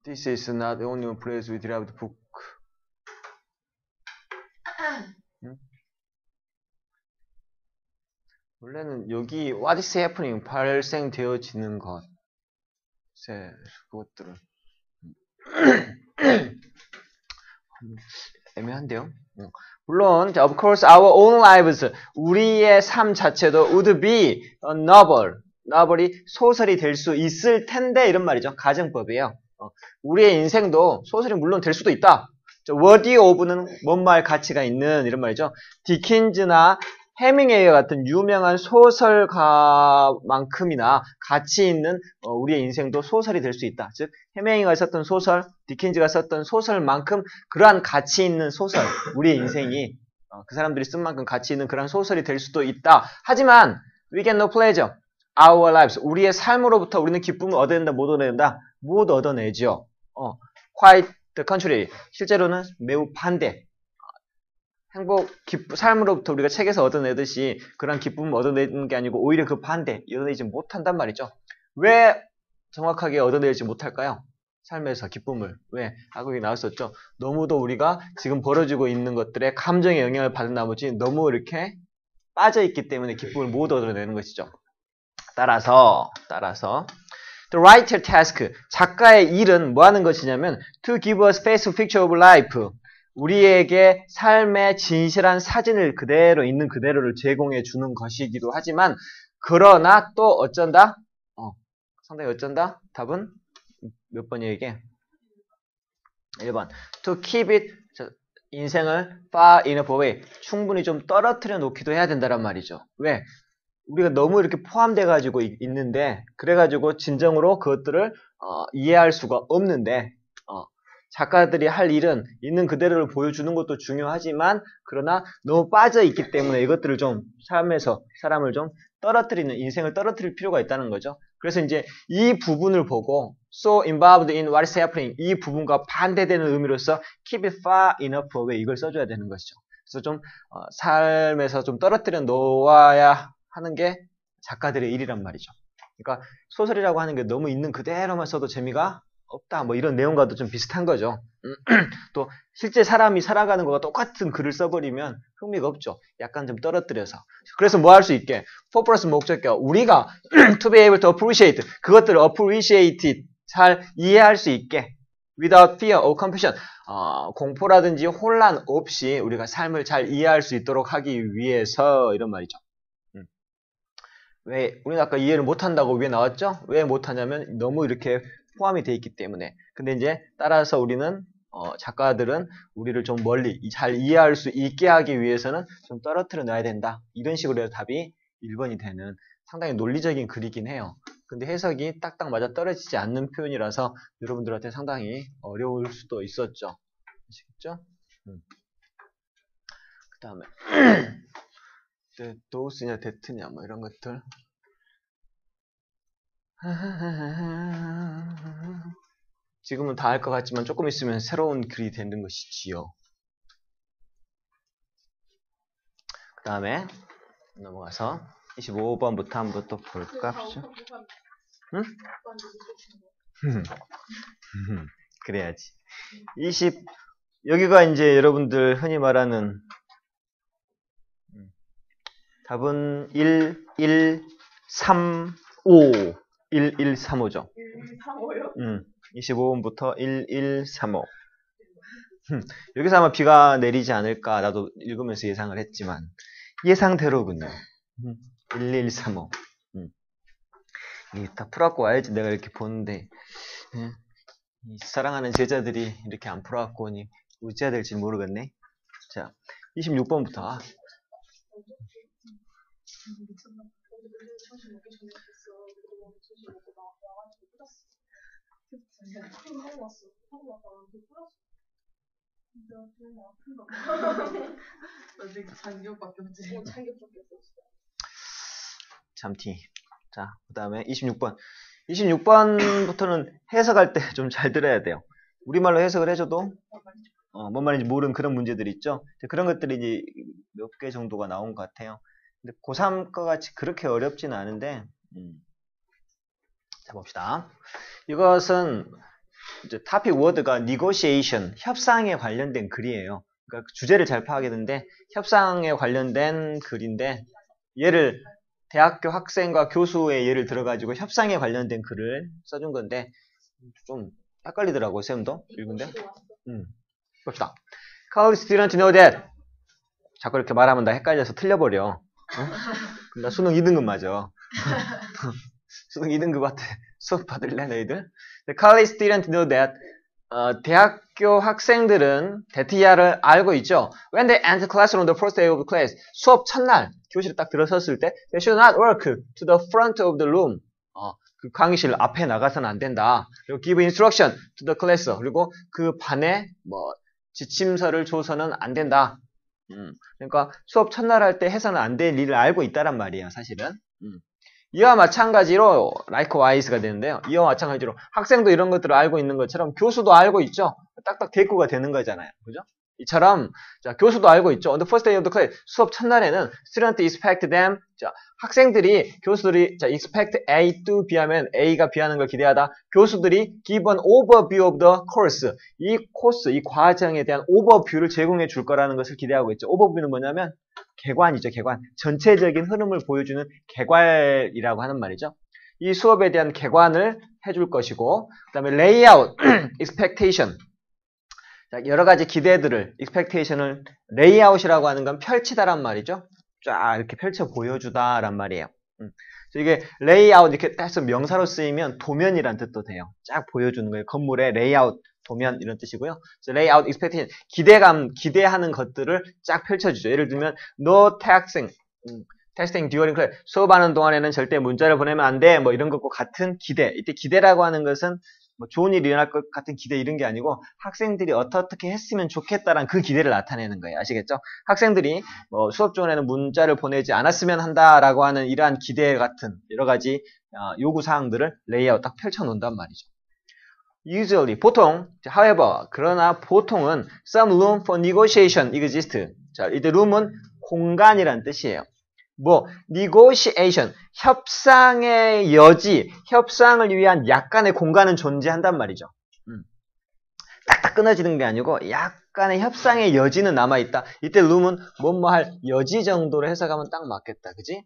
This is not the only place we derive the book. 원래는 여기 what is happening 발생되어지는 것, 그것들은 애매한데요. 물론 of course our own lives 우리의 삶 자체도 would be a novel. novel이 소설이 될 수 있을 텐데 이런 말이죠. 가정법이에요. 우리의 인생도 소설이 물론 될 수도 있다. worthy of는 뭔 말 가치가 있는 이런 말이죠. 디킨즈나 해밍웨이 같은 유명한 소설가만큼이나 가치 있는 우리의 인생도 소설이 될 수 있다. 즉 해밍웨이가 썼던 소설, 디킨즈가 썼던 소설만큼 그러한 가치 있는 소설, 우리의 인생이 그 사람들이 쓴 만큼 가치 있는 그런 소설이 될 수도 있다. 하지만 we get no pleasure, our lives. 우리의 삶으로부터 우리는 기쁨을 얻어낸다, 못 얻어낸다? 못 얻어내죠. Quite the contrary. 실제로는 매우 반대. 삶으로부터 우리가 책에서 얻어내듯이 그런 기쁨을 얻어내는 게 아니고 오히려 그 반대, 얻어내지 못한단 말이죠. 왜 정확하게 얻어내지 못할까요? 삶에서 기쁨을. 왜? 아까 여기 나왔었죠. 너무도 우리가 지금 벌어지고 있는 것들에 감정의 영향을 받은 나머지 너무 이렇게 빠져있기 때문에 기쁨을 못 얻어내는 것이죠. 따라서 The writer task, 작가의 일은 뭐 하는 것이냐면 to give us faithful picture of life, 우리에게 삶의 진실한 사진을 그대로 있는 그대로를 제공해 주는 것이기도 하지만 그러나 또 어쩐다? 상당히 어쩐다? 답은 몇 번이에요 이게? 1번. To keep it, 인생을 far enough away, 충분히 좀 떨어뜨려 놓기도 해야 된다란 말이죠. 왜? 우리가 너무 이렇게 포함돼 가지고 있는데 그래가지고 진정으로 그것들을 이해할 수가 없는데 작가들이 할 일은 있는 그대로를 보여주는 것도 중요하지만 그러나 너무 빠져 있기 때문에 이것들을 좀 삶에서 사람을 좀 떨어뜨리는, 인생을 떨어뜨릴 필요가 있다는 거죠. 그래서 이제 이 부분을 보고 so involved in what is happening, 이 부분과 반대되는 의미로서 keep it far enough away, 이걸 써줘야 되는 것이죠. 그래서 좀 삶에서 좀 떨어뜨려 놓아야 하는 게 작가들의 일이란 말이죠. 그러니까 소설이라고 하는 게 너무 있는 그대로만 써도 재미가 없다, 뭐 이런 내용과도 좀 비슷한 거죠. 또 실제 사람이 살아가는 거와 똑같은 글을 써버리면 흥미가 없죠. 약간 좀 떨어뜨려서. 그래서 뭐 할 수 있게 purpose, 목적격, 우리가 to be able to appreciate, 그것들을 appreciate, 잘 이해할 수 있게 without fear or confusion, 공포라든지 혼란 없이 우리가 삶을 잘 이해할 수 있도록 하기 위해서, 이런 말이죠. 왜 우리는 아까 이해를 못한다고 위에 나왔죠? 왜 못하냐면 너무 이렇게 포함이 되어 있기 때문에. 근데 이제 따라서 우리는 작가들은 우리를 좀 멀리 잘 이해할 수 있게 하기 위해서는 좀 떨어뜨려 놔야 된다. 이런 식으로 해서 답이 1번이 되는 상당히 논리적인 글이긴 해요. 근데 해석이 딱딱 맞아 떨어지지 않는 표현이라서 여러분들한테 상당히 어려울 수도 있었죠. 아시겠죠? 그 다음에 도우스냐 데트냐 뭐 이런 것들. 지금은 다 알 것 같지만 조금 있으면 새로운 글이 되는 것이지요. 그 다음에 넘어가서 25번부터 한번 또 볼까? 응? 그래야지. 여기가 이제 여러분들 흔히 말하는 답은 1, 1, 3, 5. 1135죠. 1135요? 25번부터 1135. 여기서 아마 비가 내리지 않을까 나도 읽으면서 예상을 했지만 예상대로군요. 1135. 이게 다 풀어갖고 와야지 내가 이렇게 보는데 사랑하는 제자들이 이렇게 안 풀어갖고 오니 어찌해야 될지 모르겠네. 자, 26번부터. 참티. 자, 그 다음에 26번. 26번부터는 해석할 때 좀 잘 들어야 돼요. 우리말로 해석을 해줘도 뭔 말인지 모르는 그런 문제들이 있죠. 그런 것들이 이제 몇 개 정도가 나온 것 같아요. 근데 고3과 같이 그렇게 어렵지는 않은데 자 봅시다. 이것은 이제 topic word가 negotiation, 협상에 관련된 글이에요. 그러니까 주제를 잘 파악했는데 협상에 관련된 글인데 얘를 대학교 학생과 교수의 예를 들어가지고 협상에 관련된 글을 써준 건데 좀 헷갈리더라고요. 쌤도 읽은데. 봅시다. College students know that. 자꾸 이렇게 말하면 나 헷갈려서 틀려버려. 나 수능 2등급 맞아. 수능 2등급한테 수업 받을래 너희들? The college students know that 대학교 학생들은 대티야를 알고 있죠. When they enter classroom the first day of the class, 수업 첫날 교실에 딱 들어섰을 때 they should not walk to the front of the room. 그 강의실 앞에 나가서는 안 된다. 그리고 give instruction to the class. 그리고 그 반에 뭐 지침서를 줘서는 안 된다. 그러니까 수업 첫날 할 때 해서는 안 될 일을 알고 있다란 말이에요, 사실은. 이와 마찬가지로 likewise가 되는데요. 이와 마찬가지로 학생도 이런 것들을 알고 있는 것처럼 교수도 알고 있죠. 딱딱 대꾸가 되는 거잖아요. 그죠? 이처럼 자, 교수도 알고 있죠. On the first day of the class, 수업 첫날에는 student expect them. 자, 학생들이 교수들이 자, expect A to B 하면 A가 B 하는 걸 기대하다. 교수들이 give an overview of the course. 이 코스, 이 과정에 대한 오버뷰를 제공해 줄 거라는 것을 기대하고 있죠. 오버뷰는 뭐냐면 개관이죠, 개관. 전체적인 흐름을 보여주는 개괄이라고 하는 말이죠. 이 수업에 대한 개관을 해줄 것이고, 그 다음에 layout, expectation. 자, 여러 가지 기대들을, expectation을 layout이라고 하는 건 펼치다란 말이죠. 쫙 이렇게 펼쳐 보여주다란 말이에요. 이게 layout 이렇게 해서 명사로 쓰이면 도면이란 뜻도 돼요. 쫙 보여주는 거예요. 건물의 layout, 도면 이런 뜻이고요. layout expectation, 기대하는 것들을 쫙 펼쳐주죠. 예를 들면 no texting during class, 수업하는 동안에는 절대 문자를 보내면 안 돼. 뭐 이런 것과 같은 기대. 이때 기대라고 하는 것은 뭐 좋은 일이 일어날 것 같은 기대 이런 게 아니고 학생들이 어떻게 했으면 좋겠다라는 그 기대를 나타내는 거예요. 아시겠죠? 학생들이 뭐 수업 중에는 문자를 보내지 않았으면 한다라고 하는 이러한 기대 같은 여러 가지 요구 사항들을 레이아웃 딱 펼쳐 놓는단 말이죠. Usually, 보통, however, 그러나 보통은 some room for negotiation exists. 자, 이때 room은 공간이란 뜻이에요. 뭐, negotiation, 협상의 여지, 협상을 위한 약간의 공간은 존재한단 말이죠. 딱딱 끊어지는 게 아니고 약간의 협상의 여지는 남아있다. 이때 room은 뭐뭐 할 여지 정도로 해석하면 딱 맞겠다. 그지?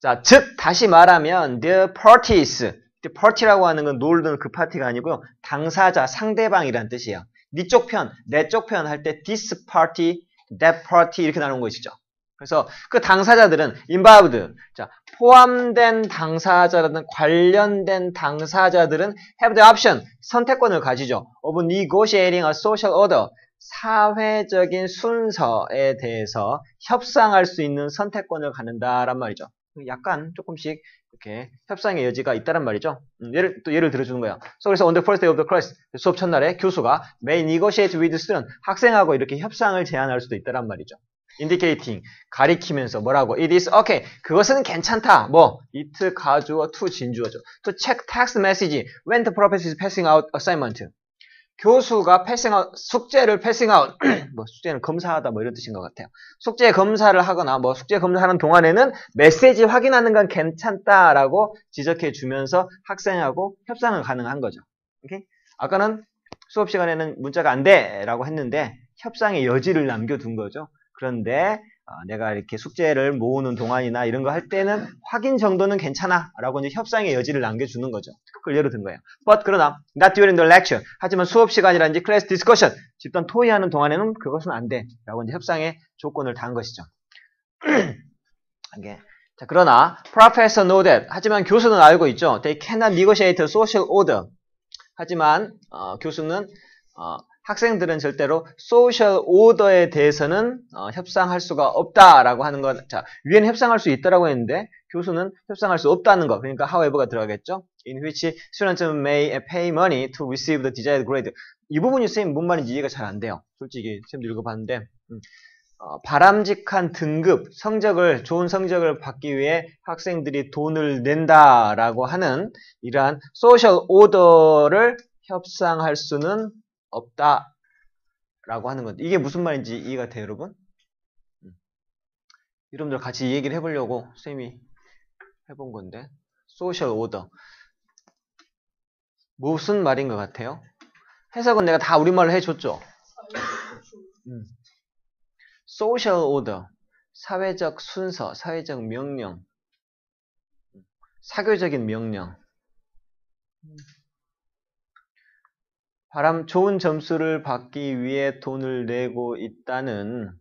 자, 즉, 다시 말하면 the parties, party라고 하는 건 놀던 그 파티가 아니고요. 당사자, 상대방이란 뜻이에요. 네 쪽 편, 내 쪽 편 할 때 this party, that party 이렇게 나누는 것이죠. 그래서 그 당사자들은 involved, 자, 포함된 당사자라든 관련된 당사자들은 have the option, 선택권을 가지죠. of negotiating a social order, 사회적인 순서에 대해서 협상할 수 있는 선택권을 갖는다란 말이죠. 약간 조금씩 이렇게 협상의 여지가 있다란 말이죠. 예를 들어주는 거예요. So, 그래서 on the first day of the class, 수업 첫날에 교수가 may negotiate with student, 학생하고 이렇게 협상을 제안할 수도 있다란 말이죠. indicating, 가리키면서 뭐라고? It is okay. 그것은 괜찮다. 뭐, it 가주어, to 진주어죠. To check text message when the professor is passing out assignment. 교수가 숙제를 passing out, 뭐 숙제는 검사하다 뭐 이런 뜻인 것 같아요. 숙제 검사를 하거나 뭐 숙제 검사하는 동안에는 메시지 확인하는 건 괜찮다라고 지적해 주면서 학생하고 협상은 가능한 거죠. 오케이? 아까는 수업 시간에는 문자가 안 돼라고 했는데 협상의 여지를 남겨둔 거죠. 그런데 내가 이렇게 숙제를 모으는 동안이나 이런 거 할 때는 확인 정도는 괜찮아 라고 이제 협상의 여지를 남겨주는 거죠. 그걸 예로 든 거예요. But 그러나 not during the lecture, 하지만 수업 시간이라든지 class discussion, 집단 토의하는 동안에는 그것은 안 돼 라고 이제 협상의 조건을 단 것이죠. okay. 자, 그러나 professor know that, 하지만 교수는 알고 있죠. They cannot negotiate a social order. 하지만 교수는 학생들은 절대로 소셜 오더에 대해서는 협상할 수가 없다라고 하는 것. 자, 위에는 협상할 수 있다라고 했는데 교수는 협상할 수 없다는 거. 그러니까 however가 들어가겠죠. In which students may pay money to receive the desired grade. 이 부분이 쌤 뭔 말인지 이해가 잘 안 돼요. 솔직히 쌤도 읽어봤는데 바람직한 등급, 좋은 성적을 받기 위해 학생들이 돈을 낸다라고 하는 이러한 소셜 오더를 협상할 수는 없다 라고 하는 건데 이게 무슨 말인지 이해가 돼요, 여러분? 여러분들 같이 이 얘기를 해보려고 쌤이 해본 건데 소셜 오더 무슨 말인 것 같아요? 해석은 내가 다 우리말로 해줬죠? 소셜 오더, 사회적 순서, 사회적 명령, 사교적인 명령. 좋은 점수를 받기 위해 돈을 내고 있다는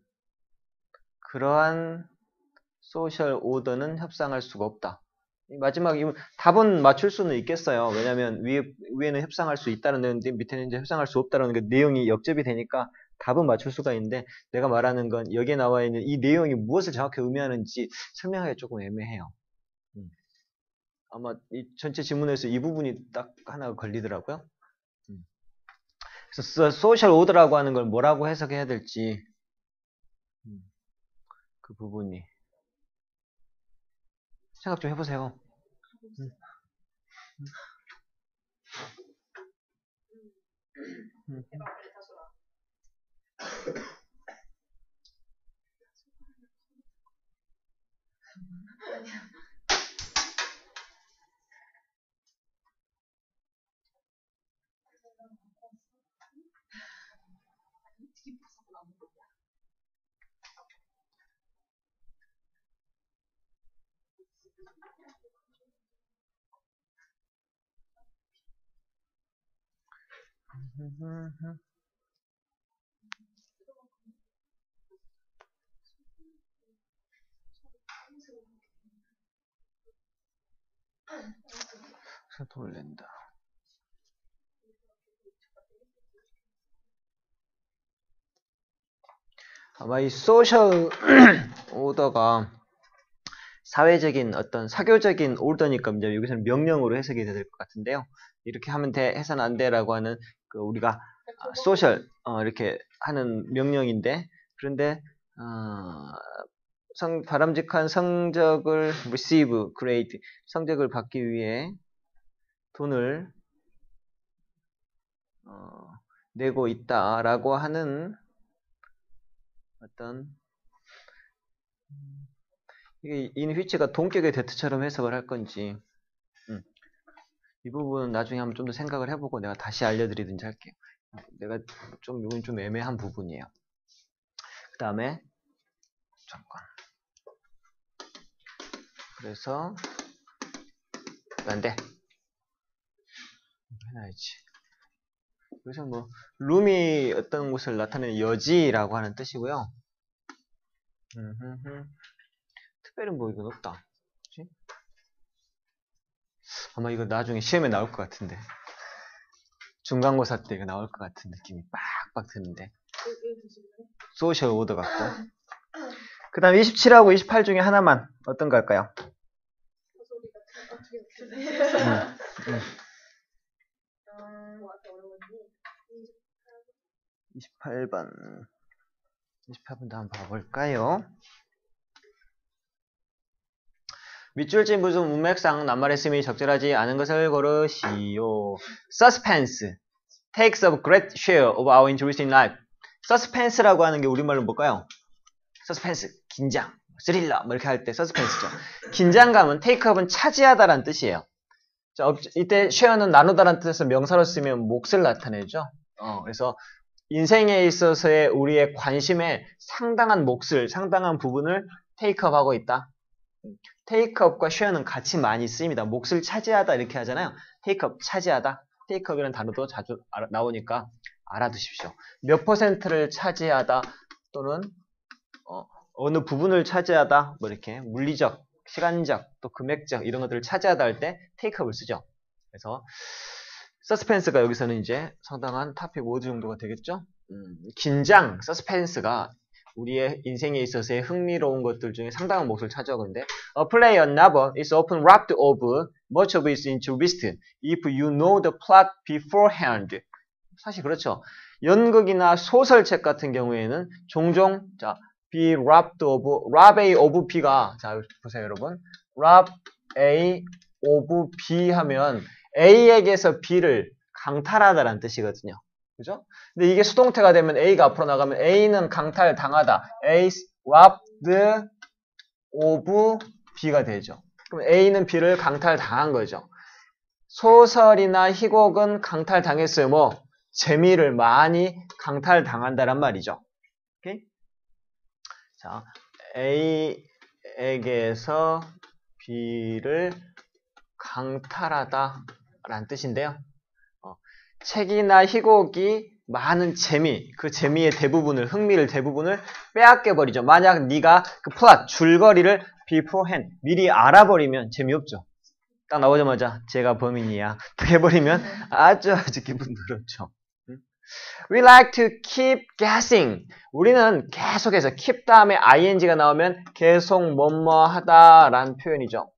그러한 소셜 오더는 협상할 수가 없다. 마지막 답은 맞출 수는 있겠어요. 왜냐면 위에는 협상할 수 있다는 내용인데 밑에는 이제 협상할 수 없다는 게 내용이 역접이 되니까 답은 맞출 수가 있는데 내가 말하는 건 여기에 나와 있는 이 내용이 무엇을 정확히 의미하는지 설명하기가 조금 애매해요. 아마 이 전체 지문에서 이 부분이 딱 하나 걸리더라고요. 그래서 소셜 오더라고 하는 걸 뭐라고 해석해야 될지 그 부분이 생각 좀 해보세요. 돌린다. 아마 이 소셜 오더가 사회적인 어떤 사교적인 오더니까 이제 여기서는 명령으로 해석이 될 것 같은데요. 이렇게 하면 돼, 해서는 안 돼라고 하는 그 우리가 소셜 이렇게 하는 명령인데 그런데 바람직한 성적을 receive, grade 성적을 받기 위해 돈을 내고 있다라고 하는 어떤 이게 in which가 동격의 대트처럼 해석을 할 건지 이 부분은 나중에 한번 좀 더 생각을 해보고 내가 다시 알려드리든지 할게요. 내가 이건 좀 애매한 부분이에요. 그 다음에 잠깐 그래서 안 돼. 해놔야지. 그래서 뭐 룸이 어떤 곳을 나타내는 여지라고 하는 뜻이고요. 특별히 뭐 이건 없다. 그치? 아마 이거 나중에 시험에 나올 것 같은데 중간고사 때 이거 나올 것 같은 느낌이 빡빡 드는데 소셜 오더 같고 그 다음 27하고 28 중에 하나만 어떤 거 할까요? 28번 28번도 한번 봐볼까요? 밑줄 무슨 문맥상 낱말의 쓰임이 적절하지 않은 것을 고르시오. Suspense takes a great share of our interest in life. Suspense라고 하는 게 우리말로 뭘까요? Suspense, 긴장, 스릴러 뭐 이렇게 할 때 Suspense죠. 긴장감은 take up은 차지하다라는 뜻이에요. 자, 이때 share는 나누다라는 뜻에서 명사로 쓰면 몫을 나타내죠. 그래서 인생에 있어서의 우리의 관심에 상당한 몫을, 상당한 부분을 take up 하고 있다. take up과 share는 같이 많이 쓰입니다. 몫을 차지하다 이렇게 하잖아요. take up, 차지하다. take up이라는 단어도 자주 나오니까 알아두십시오. 몇 %를 차지하다 또는 어느 부분을 차지하다 뭐 이렇게 물리적, 시간적, 또 금액적 이런 것들을 차지하다 할 때 take up을 쓰죠. 그래서 서스펜스가 여기서는 이제 상당한 탑픽 5 정도가 되겠죠. 긴장, 서스펜스가 우리의 인생에 있어서의 흥미로운 것들 중에 상당한 몫을 차지하는데 A play, a novel is often wrapped up much of its interest if you know the plot beforehand. 사실 그렇죠. 연극이나 소설책 같은 경우에는 종종 자 be wrapped of, wrap A of B가 자 보세요 여러분. wrap A of B 하면 A에게서 B를 강탈하다라는 뜻이거든요. 그죠? 근데 이게 수동태가 되면 A가 앞으로 나가면 A는 강탈당하다. A wrapped of B가 되죠. 그럼 A는 B를 강탈당한 거죠. 소설이나 희곡은 강탈당했어요. 뭐 재미를 많이 강탈당한다란 말이죠. 오케이? 자, A에게서 B를 강탈하다 라는 뜻인데요. 책이나 희곡이 많은 재미, 그 재미의 대부분을, 흥미를 대부분을 빼앗겨버리죠. 만약 네가 그 플롯, 줄거리를 beforehand, 미리 알아버리면 재미없죠. 딱 나오자마자 제가 범인이야. 딱 해버리면 아주 기분 더럽죠. We like to keep guessing. 우리는 계속해서 keep 다음에 ing가 나오면 계속 뭐뭐 하다라는 표현이죠.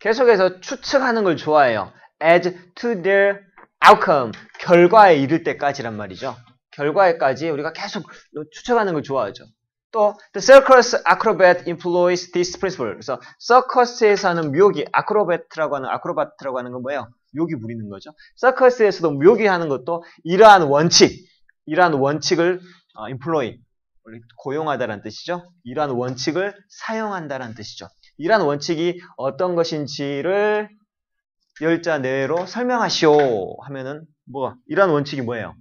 계속해서 추측하는 걸 좋아해요. As to their outcome. 결과에 이를 때까지란 말이죠. 결과에까지 우리가 계속 추측하는 걸 좋아하죠. 또 the circus acrobat employs this principle. 그래서 서커스에서 하는 묘기, 아크로바트라고 하는 건 뭐예요? 묘기 부리는 거죠. 서커스에서도 묘기 하는 것도 이러한 원칙을 employ, 고용하다라는 뜻이죠. 이러한 원칙을 사용한다라는 뜻이죠. 이러한 원칙이 어떤 것인지를 열자 내로 설명하시오 하면은 이러한 원칙이 뭐예요?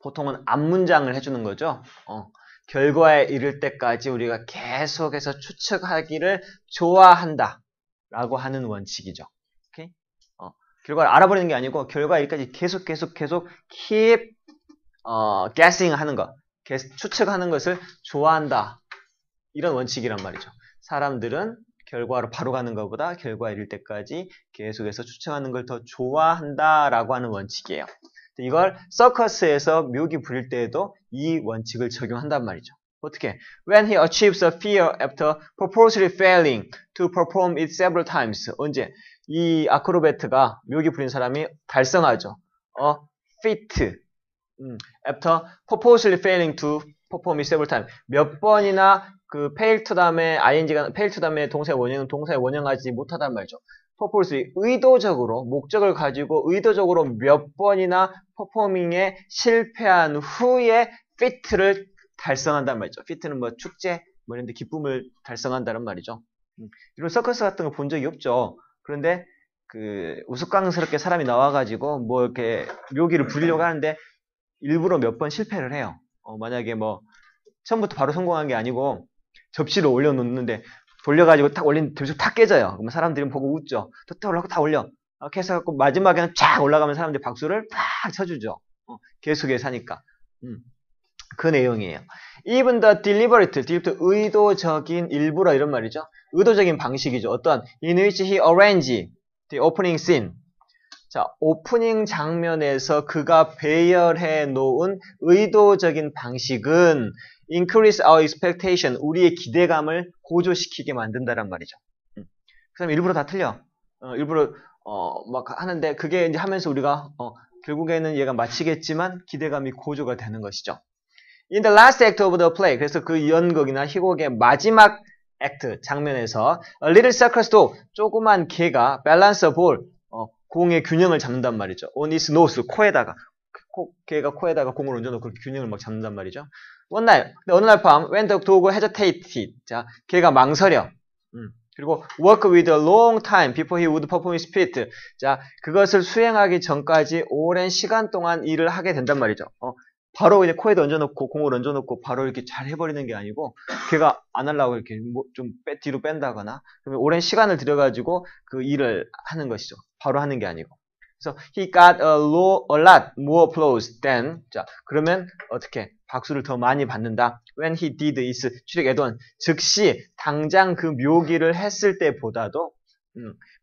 보통은 앞문장을 해주는 거죠. 결과에 이를 때까지 우리가 계속해서 추측하기를 좋아한다 라고 하는 원칙이죠. 오케이? 결과를 알아버리는 게 아니고 결과에 이르기까지 계속 keep guessing 하는 것, 추측하는 것을 좋아한다. 이런 원칙이란 말이죠. 사람들은 결과로 바로 가는 것보다 결과에 이를 때까지 계속해서 추측하는 걸 더 좋아한다 라고 하는 원칙이에요. 이걸 서커스에서 묘기 부릴 때에도 이 원칙을 적용한단 말이죠. 어떻게? When he achieves a fear after purposely failing to perform it several times. 언제? 이 아크로베트가 묘기 부린 사람이 달성하죠. feat. after purposely failing to perform it several times. 몇 번이나 그 fail to 다음에 ing가 fail to 다음에 동사의 원형은 동사의 원형하지 못하단 말이죠. purposely 의도적으로 목적을 가지고 의도적으로 몇 번이나 퍼포밍에 실패한 후에 fit를 달성한단 말이죠. fit는 축제 이런 데 기쁨을 달성한다는 말이죠. 이런 서커스 같은 거 본 적이 없죠. 그런데 우스꽝스럽게 사람이 나와가지고 이렇게 묘기를 부리려고 하는데 일부러 몇 번 실패를 해요. 만약에 처음부터 바로 성공한 게 아니고 접시를 올려놓는데 돌려가지고 탁 올린 접시가 탁 깨져요. 그러면 사람들이 보고 웃죠. 또 올라가고 다 올려. 이렇게 해서 마지막에는 쫙 올라가면 사람들이 박수를 팍 쳐주죠. 계속해서 하니까. 그 내용이에요. Even the deliberate, 의도적인 일부러 이런 말이죠. 의도적인 방식이죠. 어떤 in which he arranged the opening scene. 자, 오프닝 장면에서 그가 배열해 놓은 의도적인 방식은 increase our expectation, 우리의 기대감을 고조시키게 만든다란 말이죠. 그 사람 일부러 다 틀려. 일부러 하는데 그게 이제 하면서 우리가 결국에는 얘가 마치겠지만 기대감이 고조가 되는 것이죠. In the last act of the play, 그래서 그 연극이나 희곡의 마지막 액트 장면에서 a little circus도 조그만 개가 balance a ball, 공의 균형을 잡는단 말이죠. on its nose, 코에다가 개가 코에다가 공을 얹어놓고 균형을 잡는단 말이죠. 어느 날 밤 when the dog hesitated, 자, 개가 망설여. 그리고 work with a long time before he would perform his feat. 자, 그것을 수행하기 전까지 오랜 시간 동안 일을 하게 된단 말이죠. 바로 이제 코에다 얹어놓고 공을 얹어놓고 바로 이렇게 잘 해버리는 게 아니고 걔가 안 하려고 이렇게 좀 뒤로 뺀다거나 그러면 오랜 시간을 들여가지고 그 일을 하는 것이죠. 바로 하는 게 아니고. 그래서 he got a lot more applause than, 자, 그러면 어떻게 박수를 더 많이 받는다. when he did his 추력 add-on, 즉시 당장 그 묘기를 했을 때보다도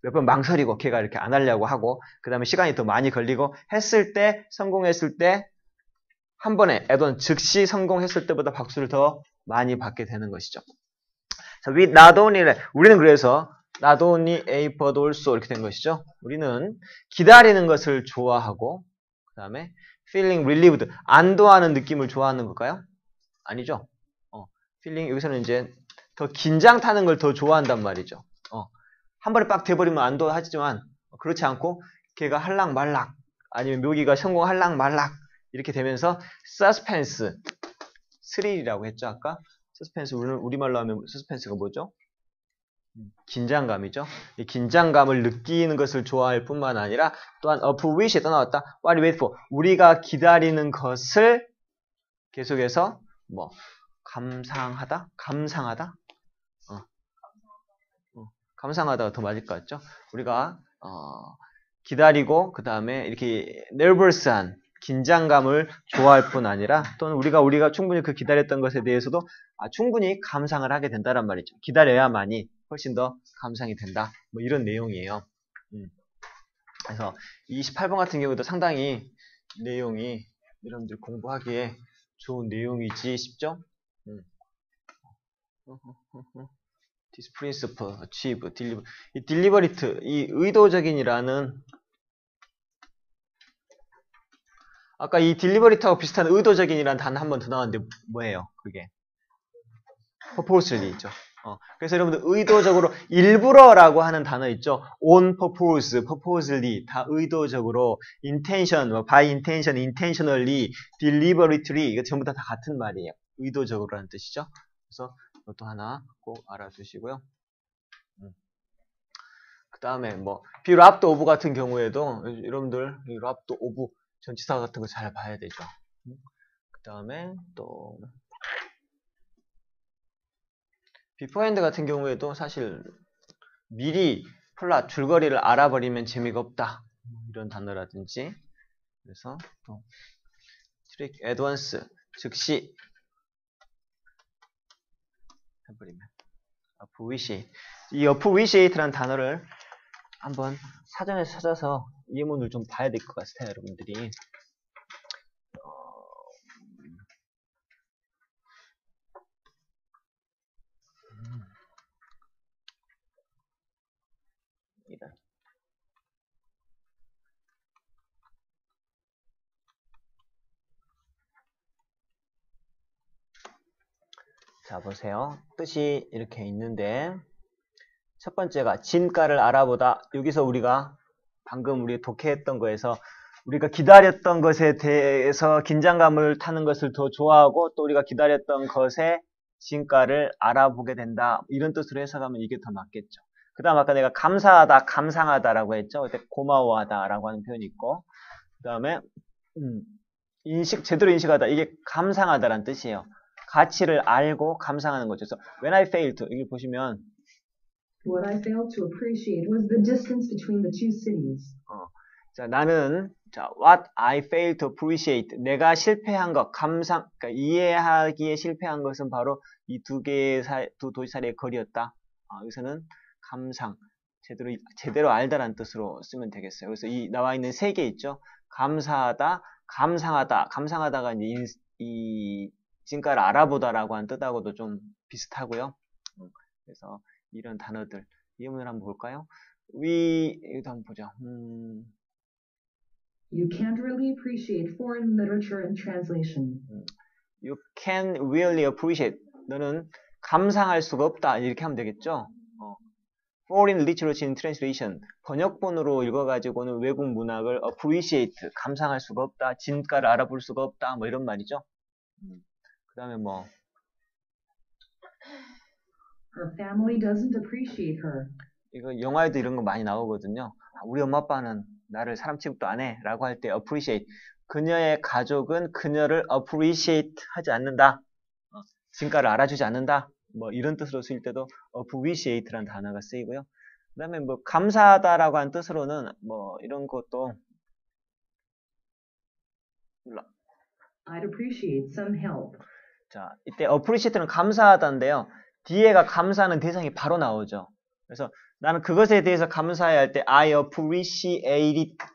몇 번 망설이고 걔가 이렇게 안 하려고 하고 그 다음에 시간이 더 많이 걸리고 했을 때 성공했을 때 한 번에 add-on 즉시 성공했을 때보다 박수를 더 많이 받게 되는 것이죠. 자, we not only, 우리는 그래서 not only a but also 이렇게 된 것이죠. 우리는 기다리는 것을 좋아하고 그 다음에 feeling relieved, 안도하는 느낌을 좋아하는 걸까요? 아니죠. feeling, 여기서는 이제 더 긴장 타는 걸 더 좋아한단 말이죠. 한 번에 빡 돼버리면 안도하지만 그렇지 않고 걔가 할락말락 아니면 묘기가 성공할락말락 이렇게 되면서 서스펜스, 스릴이라고 했죠 아까? 서스펜스, 우리말로 하면 서스펜스가 뭐죠? 긴장감이죠. 이 긴장감을 느끼는 것을 좋아할 뿐만 아니라 또한 for which에 떠나왔다. What we wait for, 우리가 기다리는 것을 계속해서 감상하다? 감상하다가 더 맞을 것 같죠? 우리가 기다리고 그 다음에 이렇게 nervous한 긴장감을 좋아할 뿐 아니라 또는 우리가 충분히 그 기다렸던 것에 대해서도 충분히 감상을 하게 된다란 말이죠. 기다려야만이 훨씬 더 감상이 된다. 뭐 이런 내용이에요. 그래서 28번 같은 경우도 상당히 내용이 여러분들 공부하기에 좋은 내용이지 싶죠? This principle, achieve, deliver. 이 deliberate, 이 의도적인이라는 아까 이 deliberate하고 비슷한 의도적인이라는 단어 한 번 더 나왔는데 뭐예요? 그게 purposely 있죠. 그래서 여러분들 의도적으로 일부러라고 하는 단어 있죠. on purpose, purposely 다 의도적으로 intention, by intention, intentionally, deliberately 이거 전부 다 같은 말이에요. 의도적으로라는 뜻이죠. 그래서 이것도 하나 꼭 알아두시고요. 그 다음에 뭐 be robbed of 같은 경우에도 여러분들 robbed of 전치사 같은 거 잘 봐야 되죠. 그 다음에 또 beforehand 같은 경우에도 사실 미리 플랫 줄거리를 알아버리면 재미가 없다. 이런 단어라든지 그래서 또 트릭 advance 즉시 해버리면 appreciate 이 appreciate라는 단어를 한번 사전에서 찾아서 예문을 좀 봐야 될 것 같아요. 여러분들이 자 보세요. 뜻이 이렇게 있는데 첫 번째가 진가를 알아보다. 여기서 우리가 방금 우리 독해했던 거에서 우리가 기다렸던 것에 대해서 긴장감을 타는 것을 더 좋아하고 또 우리가 기다렸던 것의 진가를 알아보게 된다. 이런 뜻으로 해석하면 이게 더 맞겠죠. 그 다음 아까 내가 감사하다, 감상하다라고 했죠. 그때 고마워하다라고 하는 표현이 있고 그 다음에 제대로 인식하다. 이게 감상하다라는 뜻이에요. 가치를 알고 감상하는 거죠. 그래서 when I failed to 여기 보시면 What I failed to appreciate was the distance between the two cities. 자, 나는 what I failed to appreciate 내가 실패한 것 그러니까 이해하기에 실패한 것은 바로 이 두 도시 사이의 거리였다. 여기서는 감상 제대로 알다라는 뜻으로 쓰면 되겠어요. 그래서 이 나와 있는 세 개 있죠. 감사하다, 감상하다. 감상하다가 이제 이 진가를 알아보다라고 하는 뜻하고도 좀 비슷하고요. 그래서 이런 단어들 예문을 한번 볼까요? 이것도 한번 보자. You can't really appreciate foreign literature and translation. You can really appreciate. 너는 감상할 수가 없다. 이렇게 하면 되겠죠? Foreign literature and translation. 번역본으로 읽어가지고는 외국 문학을 appreciate. 감상할 수가 없다. 진가를 알아볼 수가 없다. 뭐 이런 말이죠. 그 다음에 뭐 Her family doesn't appreciate her. 이거 영화에도 이런 거 많이 나오거든요. 우리 엄마 아빠는 나를 사람 취급도 안 해 라고 할 때 appreciate 그녀의 가족은 그녀를 appreciate 하지 않는다. 진가를 알아주지 않는다. 뭐 이런 뜻으로 쓰일 때도 appreciate라는 단어가 쓰이고요. 그 다음에 뭐 감사하다라고 하는 뜻으로는 뭐 이런 것도 I'd appreciate some help. 자 이때 appreciate는 감사하다인데요. 뒤에가 감사하는 대상이 바로 나오죠. 그래서 나는 그것에 대해서 감사해야 할 때 I appreciate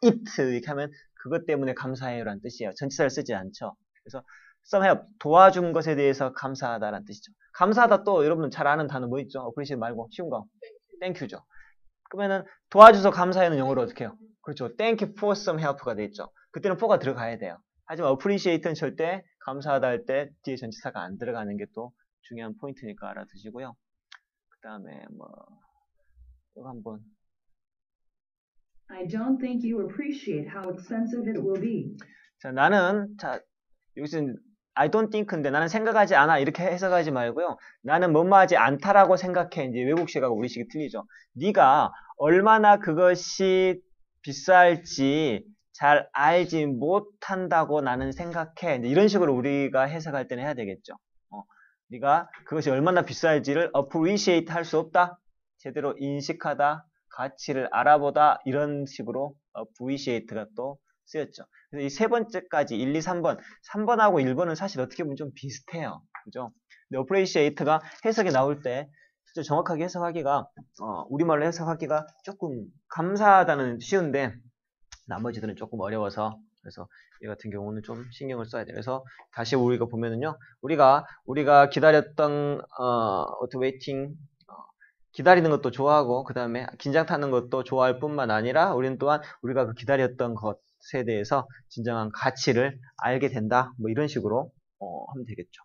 it 이렇게 하면 그것 때문에 감사해요라는 뜻이에요. 전치사를 쓰지 않죠. 그래서 some help 도와준 것에 대해서 감사하다라는 뜻이죠. 감사하다 또 여러분 잘 아는 단어 뭐 있죠? appreciate 말고 쉬운 거 thank유죠. 그러면은 도와줘서 감사해는 영어로 어떻게 해요? 그렇죠. thank you for some help가 되겠죠. 그때는 for가 들어가야 돼요. 하지만 appreciate는 절대 감사하다 할 때 뒤에 전치사가 안 들어가는 게 또 중요한 포인트니까 알아두시고요. 그 다음에 뭐 이거 한번 I don't think you appreciate how expensive it will be. 자 나는 여기서는 I don't think인데 나는 생각하지 않아 이렇게 해석하지 말고요. 나는 뭐뭐하지 않다라고 생각해. 이제 외국식하고 우리식이 틀리죠. 네가 얼마나 그것이 비쌀지 잘 알지 못한다고 나는 생각해. 이제 이런 식으로 우리가 해석할 때는 해야 되겠죠. 네가 그것이 얼마나 비쌀지를 appreciate 할 수 없다. 제대로 인식하다. 가치를 알아보다. 이런 식으로 appreciate가 또 쓰였죠. 그래서 이 세 번째까지 1, 2, 3번 3번하고 1번은 사실 어떻게 보면 좀 비슷해요. 그죠? 근데 appreciate가 해석이 나올 때 실제 정확하게 해석하기가 우리말로 해석하기가 조금 감사하다는 쉬운데 나머지들은 조금 어려워서 그래서 이 같은 경우는 좀 신경을 써야 돼요. 그래서 다시 우리가 보면은요, 우리가 기다렸던 waiting 기다리는 것도 좋아하고 그 다음에 긴장 타는 것도 좋아할 뿐만 아니라 우리는 또한 우리가 그 기다렸던 것에 대해서 진정한 가치를 알게 된다. 뭐 이런 식으로 하면 되겠죠.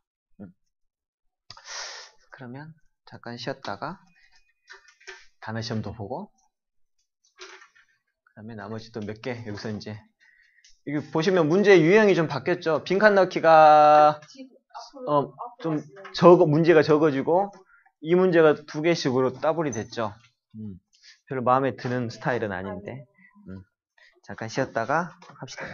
그러면 잠깐 쉬었다가 단어 시험도 보고 그 다음에 나머지 또 몇 개 여기서 이제 여기 보시면 문제의 유형이 좀 바뀌었죠. 빈칸 넣기가 좀 문제가 적어지고 이 문제가 2개씩으로 더블이 됐죠. 별로 마음에 드는 스타일은 아닌데 잠깐 쉬었다가 합시다.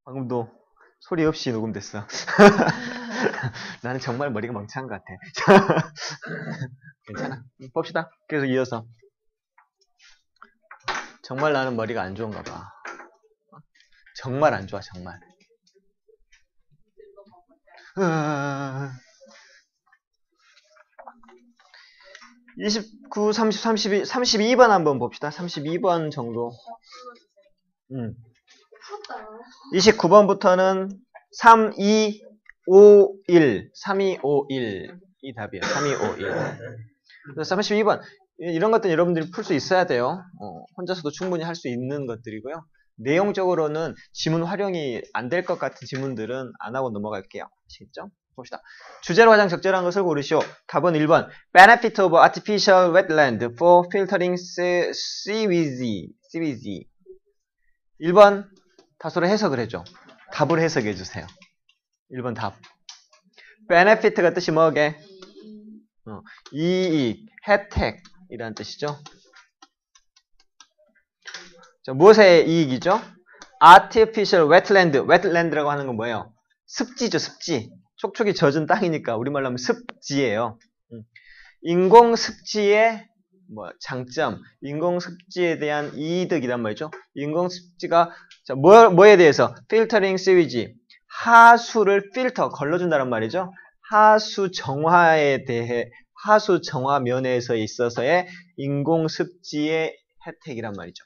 방금도 소리 없이 녹음됐어. 나는 정말 머리가 멍청한 것 같아. 괜찮아. 봅시다. 그래서 이어서. 정말 나는 머리가 안 좋은가 봐. 정말 안 좋아, 정말. 29, 30, 32, 32번 한번 봅시다. 32번 정도. 29번부터는 3, 2, 5, 1. 3, 2, 5, 1. 이 답이에요. 3, 2, 5, 1. 그래서 32번. 이런 것들은 여러분들이 풀 수 있어야 돼요. 혼자서도 충분히 할 수 있는 것들이고요. 내용적으로는 지문 활용이 안 될 것 같은 지문들은 안 하고 넘어갈게요. 아시겠죠? 봅시다. 주제로 가장 적절한 것을 고르시오. 답은 1번. Benefit of artificial wetland for filtering seaweed. 1번. 다소로 해석을 해줘. 답을 해석해 주세요. 1번 답. Benefit가 뜻이 뭐게? 이익, 혜택이라는 뜻이죠. 자, 무엇의 이익이죠? Artificial wetland. wetland라고 하는 건 뭐예요? 습지죠, 습지. 촉촉이 젖은 땅이니까 우리말로 하면 습지예요. 인공 습지의 장점, 인공 습지에 대한 이득이란 말이죠. 인공 습지가 자, 뭐에 대해서? Filtering sewage. 하수를 필터, 걸러준다는 말이죠. 하수 정화에 대해, 하수 정화 면에서 있어서의 인공 습지의 혜택이란 말이죠.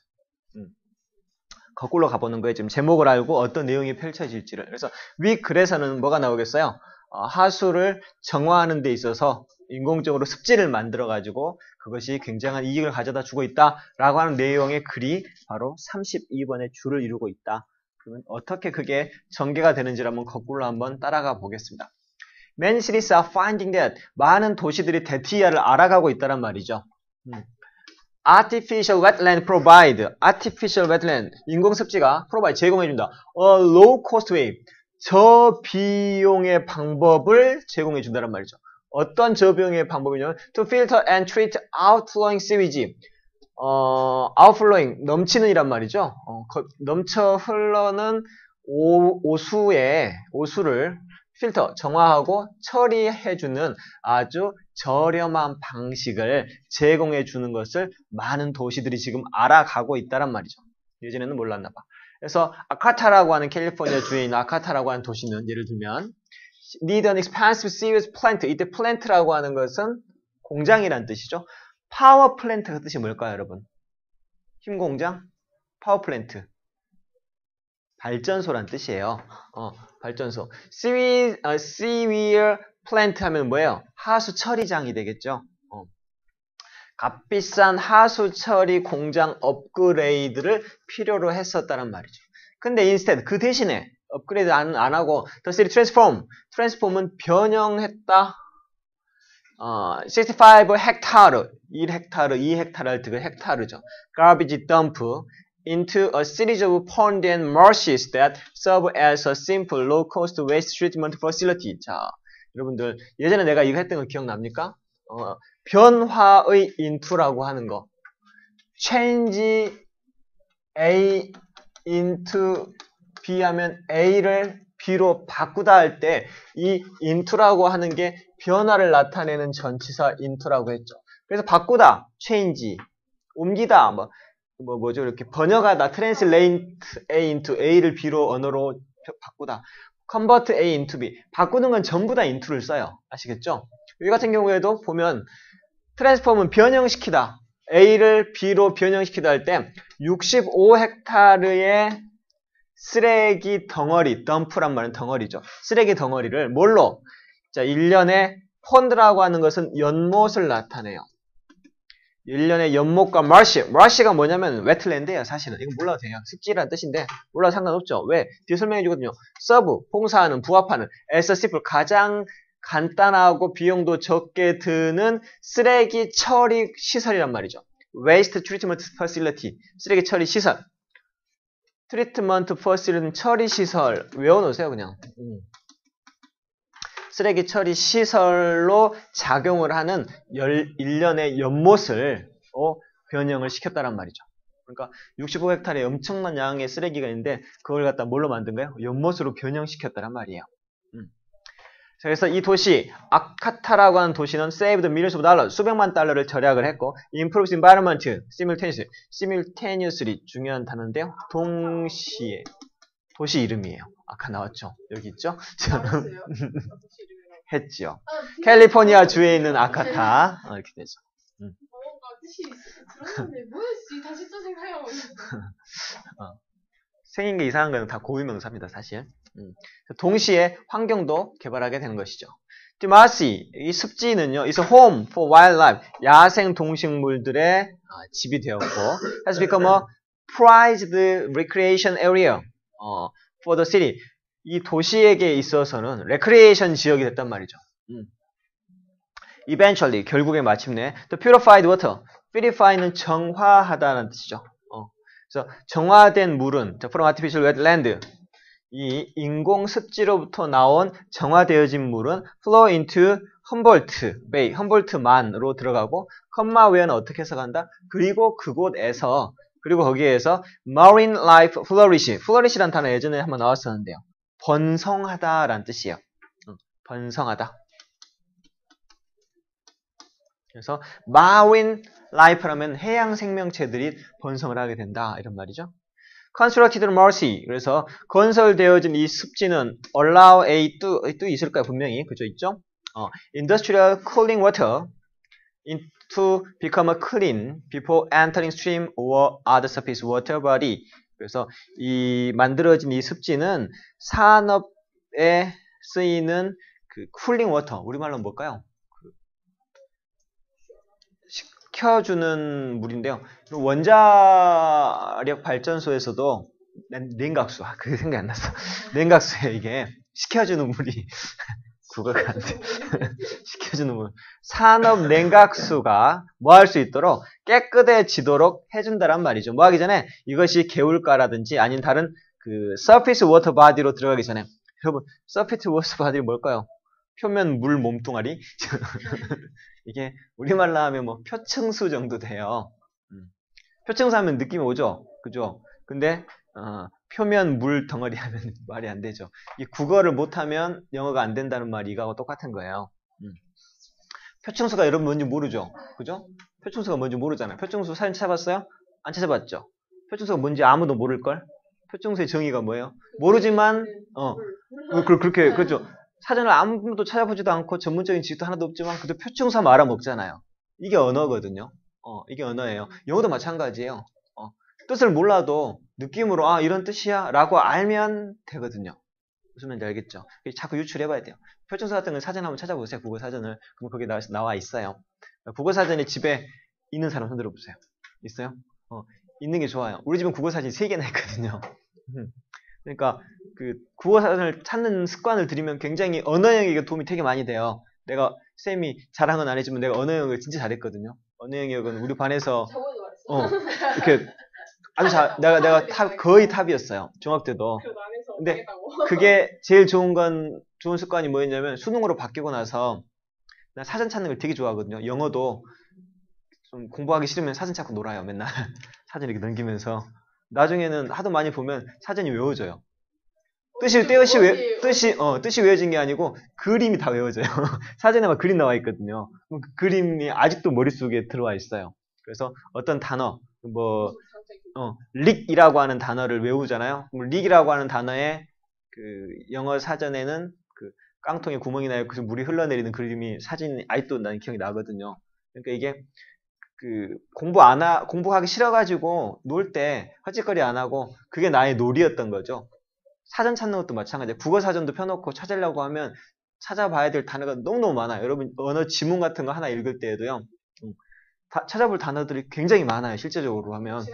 거꾸로 가보는 거예요. 지금 제목을 알고 어떤 내용이 펼쳐질지를. 그래서 윗글에서는 뭐가 나오겠어요? 하수를 정화하는 데 있어서 인공적으로 습지를 만들어가지고 그것이 굉장한 이익을 가져다 주고 있다라고 하는 내용의 글이 바로 32번의 줄을 이루고 있다. 그러면 어떻게 그게 전개가 되는지를 한번 거꾸로 한번 따라가 보겠습니다. Many cities are finding that 많은 도시들이 대티아를 알아가고 있다란 말이죠. Artificial wetland provide. Artificial wetland. 인공습지가 provide. 제공해준다. A low cost way. 저비용의 방법을 제공해준다는 말이죠. 어떤 저비용의 방법이냐면 to filter and treat outflowing sewage. outflowing. 넘치는 이란 말이죠. 넘쳐 흘러는 오수를 필터, 정화하고 처리해주는 아주 저렴한 방식을 제공해주는 것을 많은 도시들이 지금 알아가고 있다란 말이죠. 예전에는 몰랐나 봐. 그래서 아카타라고 하는 캘리포니아 주에 있는 아카타라고 하는 도시는 예를 들면 need an expansive sewage plant. 이때 plant라고 하는 것은 공장이란 뜻이죠. 파워 플랜트가 뜻이 뭘까요, 여러분? 힘공장? 파워 플랜트. 발전소란 뜻이에요. 발전소. sewer plant 하면 뭐예요? 하수 처리장이 되겠죠. 값비싼 하수 처리 공장 업그레이드를 필요로 했었다는 말이죠. 근데 instead 그 대신에 업그레이드 안 하고 the city transform은 변형했다. 65 헥타르, 1헥타르, 2헥타르 할 때 그 헥타르죠. garbage dump into a series of ponds and marshes that serve as a simple low-cost waste treatment facility. 자, 여러분들 예전에 내가 이거 했던 거 기억납니까? 변화의 into라고 하는 거. change A into B 하면 A를 B로 바꾸다 할 때 이 into라고 하는 게 변화를 나타내는 전치사 into라고 했죠. 그래서 바꾸다, change, 옮기다, 뭐죠? 이렇게 번역하다, translate A into A를 B로 언어로 바꾸다, convert A into B. 바꾸는 건 전부 다 into를 써요. 아시겠죠? 여기 같은 경우에도 보면 transform은 변형시키다, A를 B로 변형시키다 할 때 65헥타르의 쓰레기 덩어리, 덤프란 말은 덩어리죠. 쓰레기 덩어리를 뭘로? 자, 1년에 폰드라고 하는 것은 연못을 나타내요. 1년의 연못과 마시가 뭐냐면 웨틀랜드예요, 사실은. 이거 몰라도 돼요. 습지라는 뜻인데 몰라도 상관없죠. 왜? 뒤에 설명해 주거든요. 서브, 봉사하는, 부합하는, as a simple, 가장 간단하고 비용도 적게 드는 쓰레기 처리 시설이란 말이죠. Waste Treatment Facility, 쓰레기 처리 시설. 트리트먼트 퍼실은 처리 시설. 외워놓으세요, 그냥. 쓰레기 처리 시설로 작용을 하는 1년의 연못을 변형을 시켰다란 말이죠. 그러니까 65헥타르의 엄청난 양의 쓰레기가 있는데 그걸 갖다 뭘로 만든가요? 연못으로 변형시켰다란 말이에요. 자, 그래서 이 도시 아카타라고 하는 도시는 saved millions of dollars, 수백만 달러를 절약을 했고 improves environment simultaneously 중요한 단어인데요. 동시에 도시 이름이에요. 아까 나왔죠. 여기 있죠. 알았어요. 했지요. 캘리포니아 주에 있는 아카타 이렇게 되죠. 뭔가 뜻이 들었는데 뭐였지? 다시 또 생각해보고 있어. 생긴 게 이상한 건 다 고유명사입니다, 사실. 동시에 환경도 개발하게 되는 것이죠. 디마시, 이 습지는요, is a home for wildlife, 야생 동식물들의 집이 되었고, has become a prized recreation area for the city. 이 도시에게 있어서는 recreation 지역이 됐단 말이죠. Eventually, 결국에 마침내, the purified water, purify는 정화하다는 뜻이죠. 그래서 정화된 물은 from artificial wetland, 이 인공 습지로부터 나온 정화되어진 물은 flow into 험볼트 베이, 험볼트만으로 들어가고 컴마웨어는 어떻게 해석한다? 그리고 그곳에서 그리고 거기에서 marine life flourish란 단어 예전에 한번 나왔었는데요. 번성하다라는 뜻이에요. 번성하다. 그래서 marine life라면 해양 생명체들이 번성을 하게 된다 이런 말이죠. constructed mercy, 그래서 건설되어진 이 습지는 allow a 또 있을까요? 분명히 그죠 있죠? industrial cooling water to become a clean before entering stream or other surface water body. 그래서 이 만들어진 이 습지는 산업에 쓰이는 그 쿨링 워터, 우리말로 뭘까요? 식혀주는 물인데요. 원자력 발전소에서도 냉각수, 그게 생각이 안 났어. 냉각수에 이게 식혀주는 물이 국어가 안 돼. 식혀주는 물. 산업 냉각수가 뭐 할 수 있도록 깨끗해지도록 해준다란 말이죠. 뭐 하기 전에 이것이 개울가라든지 아닌 다른 그 surface water body로 들어가기 전에 여러분 surface water body는 뭘까요? 표면 물 몸뚱아리? 이게 우리말로 하면 뭐 표층수 정도 돼요. 표층수 하면 느낌이 오죠? 그죠? 근데 표면 물 덩어리 하면 말이 안 되죠. 이 국어를 못하면 영어가 안 된다는 말이 이거하고 똑같은 거예요. 표층수가 여러분 뭔지 모르죠? 그죠? 표층수가 뭔지 모르잖아요. 표층수 사진 찾아봤어요? 안 찾아봤죠? 표층수가 뭔지 아무도 모를걸? 표층수의 정의가 뭐예요? 모르지만 그렇게 그렇죠. 사전을 아무도 찾아보지도 않고 전문적인 지식도 하나도 없지만 그래도 표충사만 알아먹잖아요. 이게 언어거든요. 이게 언어예요. 영어도 마찬가지예요. 뜻을 몰라도 느낌으로 이런 뜻이야 라고 알면 되거든요. 무슨 말인지 알겠죠? 자꾸 유출해봐야 돼요. 표충사 같은 건 사전 한번 찾아보세요. 국어 사전을. 그럼 거기에 나와 있어요. 국어 사전이 집에 있는 사람 손 들어보세요. 있어요? 있는 게 좋아요. 우리 집은 국어 사전이 3개나 있거든요. 그러니까 그 국어 사전을 찾는 습관을 들이면 굉장히 언어 영역에 도움이 되게 많이 돼요. 내가 쌤이 자랑은 안 해주면 내가 언어 영역을 진짜 잘했거든요. 언어 영역은 우리 반에서 이렇게 아주 내가 거의 탑이었어요. 중학 때도. 근데 그게 제일 좋은 습관이 뭐였냐면 수능으로 바뀌고 나서 나 사전 찾는 걸 되게 좋아하거든요. 영어도 좀 공부하기 싫으면 사전 찾고 놀아요. 맨날 사전 이렇게 넘기면서. 나중에는 하도 많이 보면 사전이 외워져요. 뜻이 외워진 게 아니고 그림이 다 외워져요. 사전에 막 그림 나와 있거든요. 그 그림이 아직도 머릿속에 들어와 있어요. 그래서 어떤 단어, 릭이라고 하는 단어를 외우잖아요. 그럼 릭이라고 하는 단어에 그 영어 사전에는 그 깡통에 구멍이 나요. 그래서 물이 흘러내리는 그림이 사진이 아직도 나는 기억이 나거든요. 그러니까 이게 그 공부하기 싫어가지고 놀 때 헛짓거리 안 하고 그게 나의 놀이였던 거죠. 사전 찾는 것도 마찬가지예요. 국어 사전도 펴놓고 찾으려고 하면 찾아봐야 될 단어가 너무너무 많아요. 여러분 언어 지문 같은 거 하나 읽을 때에도요. 찾아볼 단어들이 굉장히 많아요. 실제적으로 하면.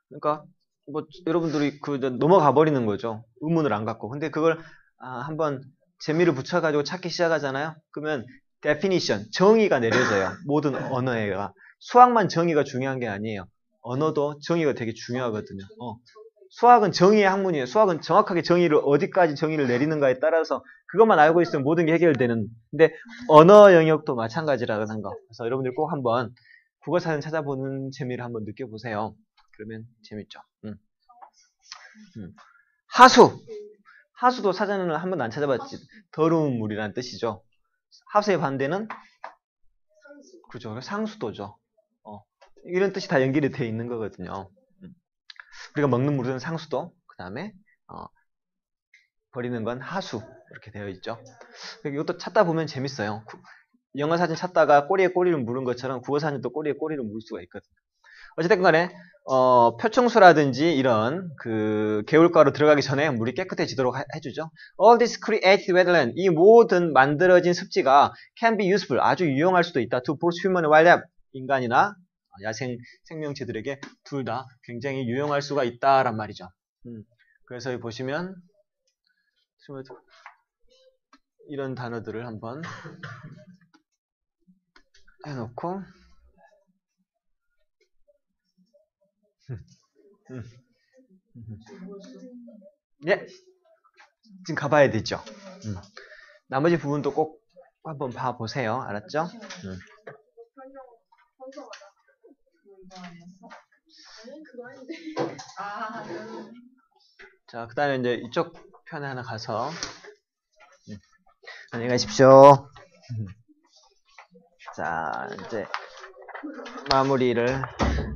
그러니까 뭐 여러분들이 넘어가 버리는 거죠. 의문을 안 갖고. 근데 그걸 한번 재미를 붙여가지고 찾기 시작하잖아요. 그러면 definition, 정의가 내려져요. 모든 언어에가. 수학만 정의가 중요한 게 아니에요. 언어도 정의가 되게 중요하거든요. 수학은 정의의 학문이에요. 수학은 정확하게 어디까지 정의를 내리는가에 따라서 그것만 알고 있으면 모든 게 해결되는. 근데 언어 영역도 마찬가지라는 거. 그래서 여러분들 꼭 한번 국어사전 찾아보는 재미를 한번 느껴보세요. 그러면 재밌죠. 하수도 사전을 한 번도 안 찾아봤지. 더러운 물이라는 뜻이죠. 하수의 반대는 그죠. 상수도죠. 이런 뜻이 다 연결이 되어 있는 거거든요. 우리가 먹는 물은 상수도, 그 다음에 버리는 건 하수 이렇게 되어 있죠. 이것도 찾다 보면 재밌어요. 영어 사진 찾다가 꼬리에 꼬리를 물은 것처럼 국어 사진도 꼬리에 꼬리를 물 수가 있거든요. 어쨌든 간에 표청수라든지 이런 그 개울가로 들어가기 전에 물이 깨끗해지도록 해주죠. All this created wetland, 이 모든 만들어진 습지가 can be useful, 아주 유용할 수도 있다. To both human and wildlife, 인간이나 야생 생명체들에게 둘 다 굉장히 유용할 수가 있다란 말이죠. 그래서 여기 보시면 이런 단어들을 한번 해놓고 예, 지금 가봐야 되죠. 나머지 부분도 꼭 한번 봐보세요. 알았죠? 자, 그 다음에 이제 이쪽 편에 하나 가서 안녕히 가십시오. 자, 이제 마무리를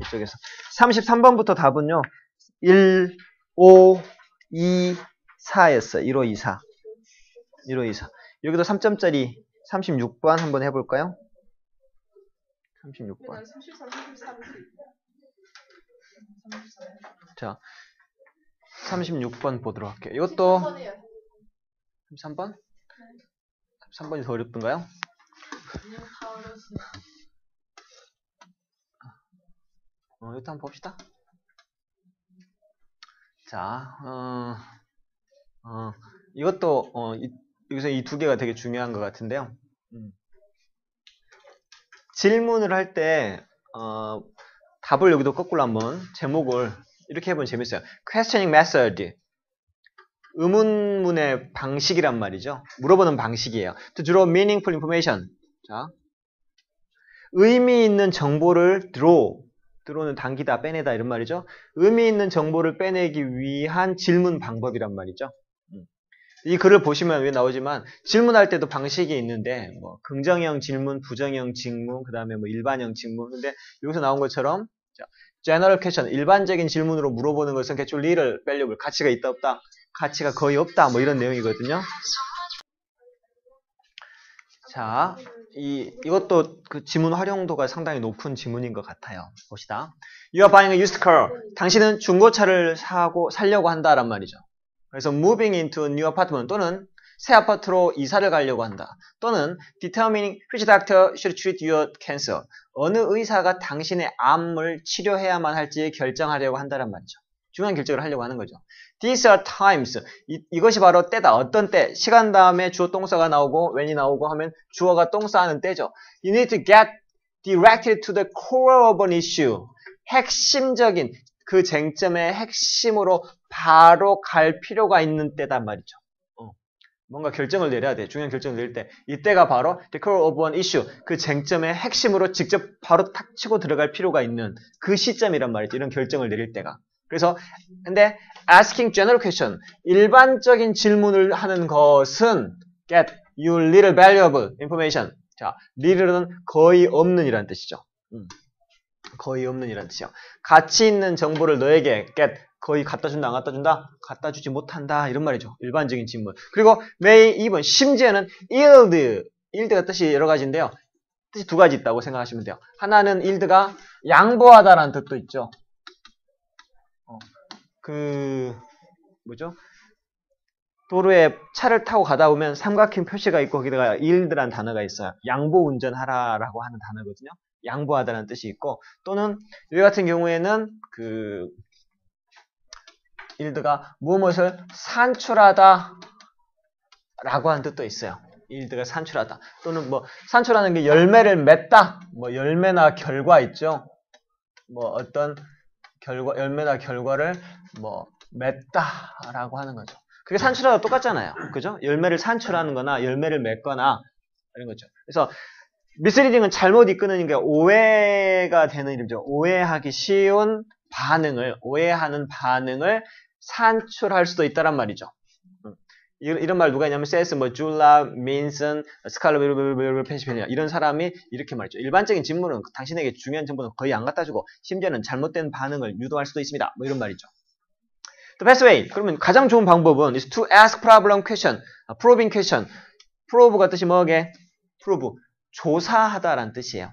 이쪽에서 33번부터 답은요 1, 5, 2, 4였어요. 1, 5, 2, 4 1, 5, 2, 4 여기도 3점짜리 36번 한번 해볼까요? 36번 자 36번 보도록 할게요. 이것도 33번? 33번이 더 어렵던가요? 이것도 한번 봅시다. 자, 이것도 여기서 이 두 개가 되게 중요한 것 같은데요. 질문을 할 때 답을 여기도 거꾸로 한번 제목을 이렇게 해보면 재밌어요. Questioning method, 의문문의 방식이란 말이죠. 물어보는 방식이에요. To draw meaningful information. 자, 의미 있는 정보를 draw는 당기다, 빼내다 이런 말이죠. 의미 있는 정보를 빼내기 위한 질문 방법이란 말이죠. 이 글을 보시면 왜 나오지만 질문할 때도 방식이 있는데 뭐 긍정형 질문, 부정형 질문, 그 다음에 뭐 일반형 질문. 근데 여기서 나온 것처럼 general question, 일반적인 질문으로 물어보는 것은 개출 little valuable, 가치가 있다 없다, 가치가 거의 없다, 뭐 이런 내용이거든요. 자, 이것도 그 지문 활용도가 상당히 높은 지문인 것 같아요. 봅시다. You are buying a used car. 당신은 중고차를 살려고 한다란 말이죠. 그래서 moving into a new apartment 또는 새 아파트로 이사를 가려고 한다. 또는 determining which doctor should treat your cancer. 어느 의사가 당신의 암을 치료해야만 할지 결정하려고 한다란 말이죠. 중요한 결정을 하려고 하는 거죠. These are times. 이것이 바로 때다. 어떤 때? 시간 다음에 주어 동사가 나오고 when이 나오고 하면 주어가 동사하는 때죠. You need to get directed to the core of an issue. 핵심적인 그 쟁점의 핵심으로 바로 갈 필요가 있는 때단 말이죠. 뭔가 결정을 내려야 돼. 중요한 결정을 내릴 때. 이때가 바로 the core of an issue. 그 쟁점의 핵심으로 직접 바로 탁 치고 들어갈 필요가 있는 그 시점이란 말이죠. 이런 결정을 내릴 때가. 그래서 근데 asking general question, 일반적인 질문을 하는 것은 get you little valuable information. 자, little는 거의 없는 이라는 뜻이죠. 거의 없는 이라는 뜻이요. 가치 있는 정보를 너에게 get, 거의 갖다 준다, 안 갖다 준다? 갖다 주지 못한다, 이런 말이죠. 일반적인 질문. 그리고 may 2번, 심지어는 yield가 뜻이 여러 가지인데요. 뜻이 두 가지 있다고 생각하시면 돼요. 하나는 yield가 양보하다라는 뜻도 있죠. 뭐죠? 도로에 차를 타고 가다 보면 삼각형 표시가 있고 거기다가 yield라는 단어가 있어요. 양보 운전하라라고 하는 단어거든요. 양보하다라는 뜻이 있고, 또는 여기 같은 경우에는 yield가 무엇을 산출하다 라고 하는 뜻도 있어요. yield가 산출하다. 또는 뭐 산출하는 게 열매를 맺다, 뭐 열매나 결과 있죠. 뭐 어떤 열매나 결과를 뭐 맺다라고 하는 거죠. 그게 산출하다 똑같잖아요. 그죠? 열매를 산출하는 거나 열매를 맺거나 이런 거죠. 그래서 미스리딩은 잘못 이끄는 오해가 되는 이름이죠. 오해하기 쉬운 반응을, 오해하는 반응을 산출할 수도 있다란 말이죠. 이런 말 누가 했냐면 세스, 줄라, 민슨, 스칼러, 펜시필리아 이런 사람이 이렇게 말했죠. 일반적인 질문은 당신에게 중요한 정보는 거의 안 갖다 주고 심지어는 잘못된 반응을 유도할 수도 있습니다. 이런 말이죠. The best way. 그러면 가장 좋은 방법은 is to ask problem question, probing question. probe가 뜻이 뭐게? prove. 조사하다라는 뜻이에요.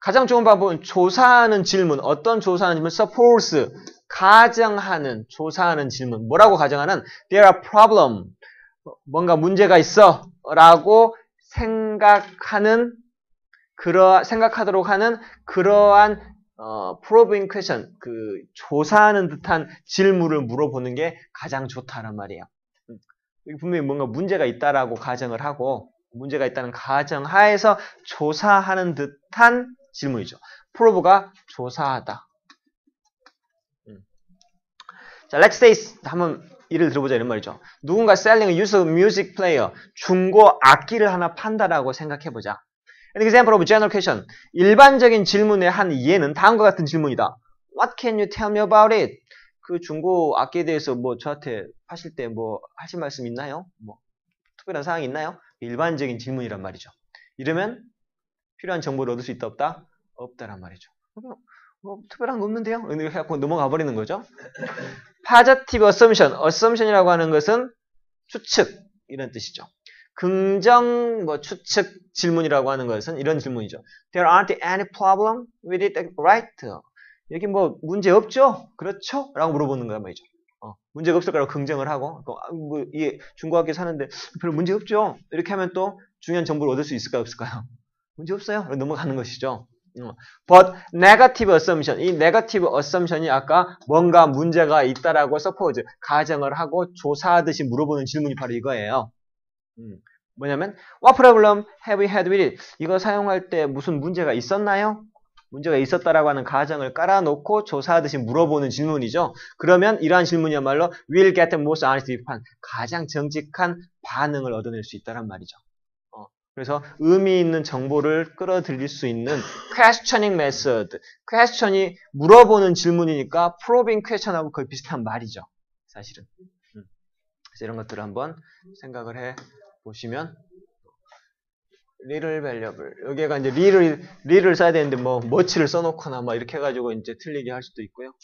가장 좋은 방법은 조사하는 질문. 어떤 조사하는 질문? suppose. 가정하는, 조사하는 질문. 뭐라고 가정하는? There are problem. 뭔가 문제가 있어. 라고 생각하도록 하는 그러한 probing question. 조사하는 듯한 질문을 물어보는 게 가장 좋다란 말이에요. 분명히 뭔가 문제가 있다라고 가정을 하고, 문제가 있다는 가정하에서 조사하는 듯한 질문이죠. probe가 조사하다. 자, let's say 한번 예를 들어보자 이런 말이죠. 누군가 selling a used music player, 중고 악기를 하나 판다라고 생각해보자. An example of general question. 일반적인 질문의 한 예는 다음과 같은 질문이다. What can you tell me about it? 그 중고 악기에 대해서 저한테 하실 때 하실 말씀 있나요? 특별한 사항이 있나요? 일반적인 질문이란 말이죠. 이러면 필요한 정보를 얻을 수 있다 없다? 없다란 말이죠. 특별한 거 없는데요? 이렇게 해갖고 넘어가 버리는 거죠. Positive assumption. assumption이라고 하는 것은 추측 이런 뜻이죠. 긍정 추측 질문이라고 하는 것은 이런 질문이죠. There aren't any problem with it, right? 여기 문제 없죠? 그렇죠? 라고 물어보는 거란 말이죠. 문제가 없을 거라고 긍정을 하고 중고학교 사는데 별로 문제 없죠? 이렇게 하면 또 중요한 정보를 얻을 수 있을까요? 없을까요? 문제 없어요? 넘어가는 것이죠. But negative assumption. 이 negative assumption이 아까 뭔가 문제가 있다라고 suppose, 가정을 하고 조사하듯이 물어보는 질문이 바로 이거예요. 뭐냐면 What problem have you had with it? 이거 사용할 때 무슨 문제가 있었나요? 문제가 있었다라고 하는 가정을 깔아놓고 조사하듯이 물어보는 질문이죠. 그러면 이러한 질문이야말로 will get the most honest response. 가장 정직한 반응을 얻어낼 수 있다란 말이죠. 그래서 의미 있는 정보를 끌어들일 수 있는 questioning method. question이 물어보는 질문이니까 probing question하고 거의 비슷한 말이죠. 사실은. 그래서 이런 것들을 한번 생각을 해 보시면 little valuable. 여기가 이제 little를 써야 되는데 much를 써놓거나 이렇게 해가지고 이제 틀리게 할 수도 있고요.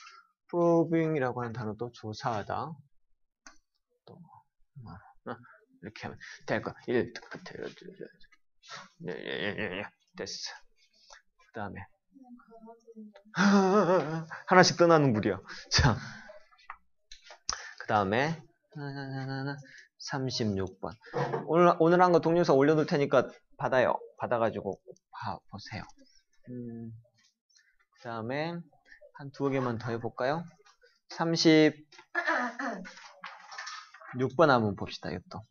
probing이라고 하는 단어도 조사하다. 또 이렇게 하면 될 거. 됐어. 그 다음에 하나씩 떠나는 무리야. 자, 그 다음에 36번. 오늘 한 거 동영상 올려놓을 테니까 받아가지고 보세요. 그 다음에 한 두어 개만 더 해볼까요? 36번 한번 봅시다. 이것도.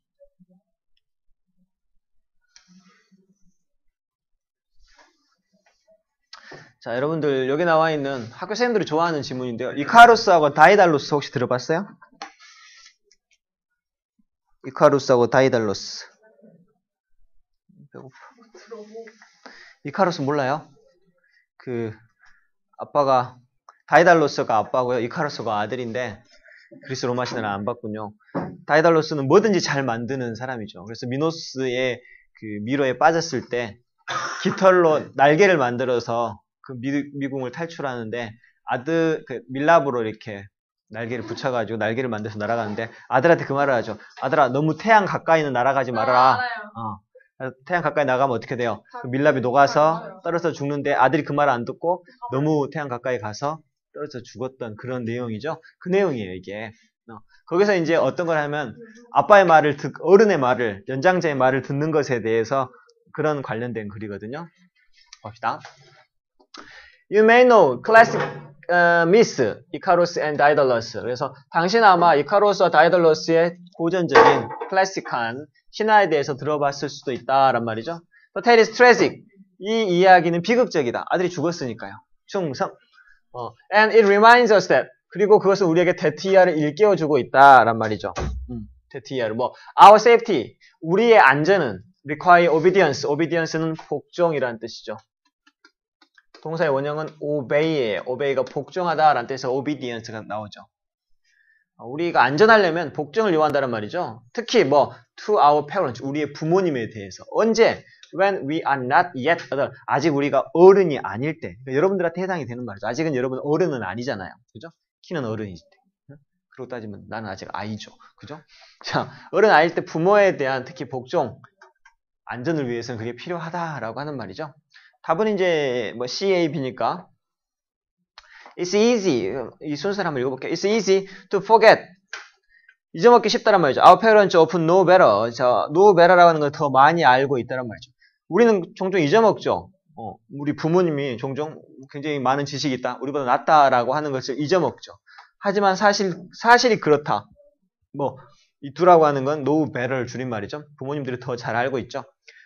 자, 여러분들 여기 나와 있는 학교생들이 좋아하는 지문인데요. 이카루스하고 다이달로스 혹시 들어봤어요? 이카루스하고 다이달로스. 배고파. 이카루스 몰라요? 아빠가 다이달로스가 아빠고요. 이카루스가 아들인데 그리스 로마 신화를 안 봤군요. 다이달로스는 뭐든지 잘 만드는 사람이죠. 그래서 미노스의 미로에 빠졌을 때 깃털로 날개를 만들어서 미궁을 탈출하는데 밀랍으로 이렇게 날개를 붙여가지고 날개를 만들어서 날아가는데 아들한테 그 말을 하죠. 아들아, 너무 태양 가까이는 날아가지 말아라. 태양 가까이 나가면 어떻게 돼요? 밀랍이 녹아서 떨어져 죽는데 아들이 그 말을 안 듣고 너무 태양 가까이 가서 떨어져 죽었던 그런 내용이죠. 그 내용이에요, 이게. 거기서 이제 어떤 걸 하면 아빠의 말을 어른의 말을, 연장자의 말을 듣는 것에 대해서 그런 관련된 글이거든요. 봅시다. You may know classic myths, Icarus and Daedalus. 그래서 당신 아마 이카루스와 다이달로스의 고전적인 클래식한 신화에 대해서 들어봤을 수도 있다란 말이죠. The tale is tragic. 이 이야기는 비극적이다. 아들이 죽었으니까요. 충성. And it reminds us that. 그리고 그것은 우리에게 데티아를 일깨워주고 있다란 말이죠. 데티아를 our safety. 우리의 안전은 require obedience. obedience는 복종이라는 뜻이죠. 동사의 원형은 obey예요. obey가 복종하다라는 뜻에서 obedience가 나오죠. 우리가 안전하려면 복종을 요한다는 말이죠. 특히 to our parents, 우리의 부모님에 대해서. 언제? When we are not yet adult, 아직 우리가 어른이 아닐 때. 그러니까 여러분들한테 해당이 되는 말이죠. 아직은 여러분 어른은 아니잖아요. 그죠? 키는 어른이지. 그러고 따지면 나는 아직 아이죠. 그죠? 자, 어른 아닐 때 부모에 대한 특히 복종, 안전을 위해서는 그게 필요하다라고 하는 말이죠. 답은 이제 CAB니까 It's easy. 이 순서를 한번 읽어볼게요. It's easy to forget. 잊어먹기 쉽다란 말이죠. Our parents often know better. 자, know better라고 하는 걸 더 많이 알고 있다란 말이죠. 우리는 종종 잊어먹죠. 우리 부모님이 종종 굉장히 많은 지식이 있다. 우리보다 낫다라고 하는 것을 잊어먹죠. 하지만 사실이 그렇다. 이 두라고 하는 건 know better를 줄임말이죠. 부모님들이 더 잘 알고 있죠.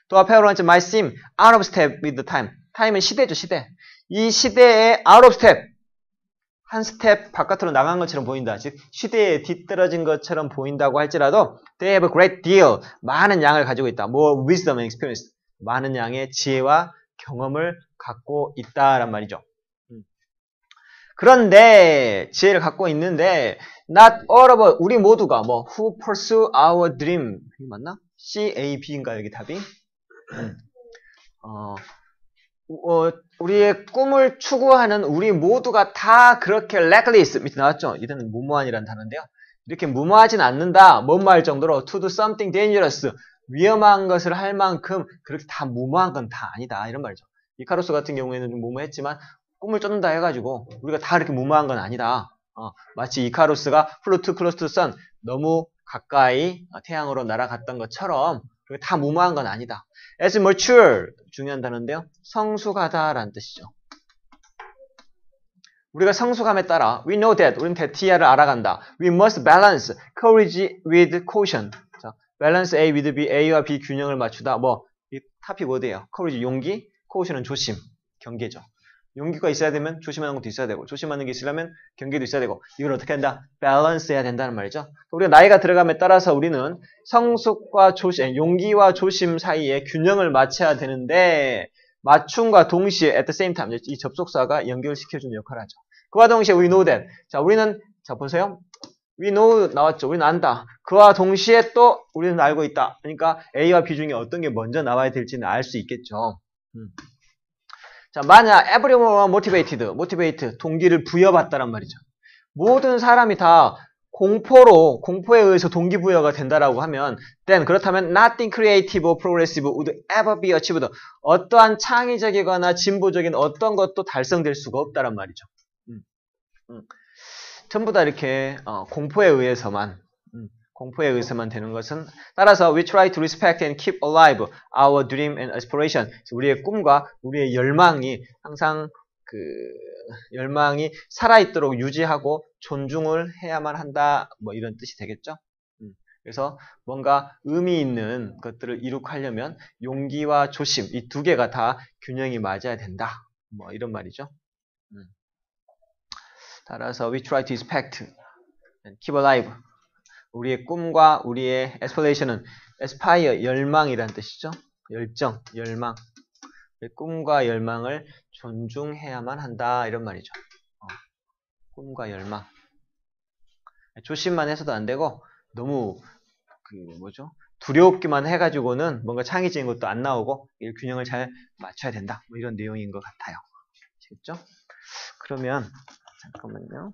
To our parents might seem out of step with the time. time은 시대죠, 시대. 이 시대에 out of step. 한 스텝 바깥으로 나간 것처럼 보인다. 즉 시대에 뒤떨어진 것처럼 보인다고 할지라도 they have a great deal. 많은 양을 가지고 있다. more wisdom and experience. 많은 양의 지혜와 경험을 갖고 있다란 말이죠. 그런데 지혜를 갖고 있는데 not all of us, 우리 모두가 who pursue our dream. 이게 맞나? CAB인가 여기 답이? 우리의 꿈을 추구하는 우리 모두가 다 그렇게 reckless, 밑에 나왔죠? 이때는 무모한이라는 단어인데요. 이렇게 무모하진 않는다. 뭐할 정도로 to do something dangerous, 위험한 것을 할 만큼 그렇게 다 무모한 건 다 아니다. 이런 말이죠. 이카루스 같은 경우에는 좀 무모했지만 꿈을 쫓는다 해가지고 우리가 다 이렇게 무모한 건 아니다. 마치 이카루스가 flew too close to the sun, 너무 가까이 태양으로 날아갔던 것처럼 다 무모한 건 아니다. As mature, 중요한 단어인데요. 성숙하다라는 뜻이죠. 우리가 성숙함에 따라 we know that, 우리는 대티아를 알아간다. We must balance courage with caution. 자, balance A with B, A와 B 균형을 맞추다. 이 탑이 뭐예요? courage, 용기, caution은 조심, 경계죠. 용기가 있어야 되면 조심하는 것도 있어야 되고, 조심하는 게 있으려면 경계도 있어야 되고, 이걸 어떻게 한다? 밸런스 해야 된다는 말이죠. 우리가 나이가 들어감에 따라서 우리는 성숙과 조심, 용기와 조심 사이에 균형을 맞춰야 되는데, 맞춤과 동시에 at the same time, 이 접속사가 연결시켜주는 역할을 하죠. 그와 동시에 we know that. 자, 우리는, 자, 보세요. we know 나왔죠. 우리는 안다. 그와 동시에 또 우리는 알고 있다. 그러니까 A와 B 중에 어떤 게 먼저 나와야 될지는 알 수 있겠죠. 자, 만약 everyone motivate, 동기를 부여받다란 말이죠. 모든 사람이 다 공포에 의해서 동기부여가 된다라고 하면 then 그렇다면 nothing creative or progressive would ever be achieved. 어떠한 창의적이거나 진보적인 어떤 것도 달성될 수가 없다란 말이죠. 전부 다 이렇게 공포에 의해서만 되는 것은, 따라서 we try to respect and keep alive our dream and aspiration. 우리의 꿈과 우리의 열망이 항상 열망이 살아있도록 유지하고 존중을 해야만 한다. 이런 뜻이 되겠죠. 그래서 뭔가 의미 있는 것들을 이룩하려면 용기와 조심, 이 두 개가 다 균형이 맞아야 된다. 이런 말이죠. 따라서 we try to respect and keep alive. 우리의 꿈과 우리의 aspiration은 aspire, 열망이라는 뜻이죠. 열정, 열망. 꿈과 열망을 존중해야만 한다. 이런 말이죠. 꿈과 열망. 조심만 해서도 안 되고 너무 두렵기만 해가지고는 뭔가 창의적인 것도 안 나오고 이 균형을 잘 맞춰야 된다. 이런 내용인 것 같아요. 아시겠죠? 그러면 잠깐만요.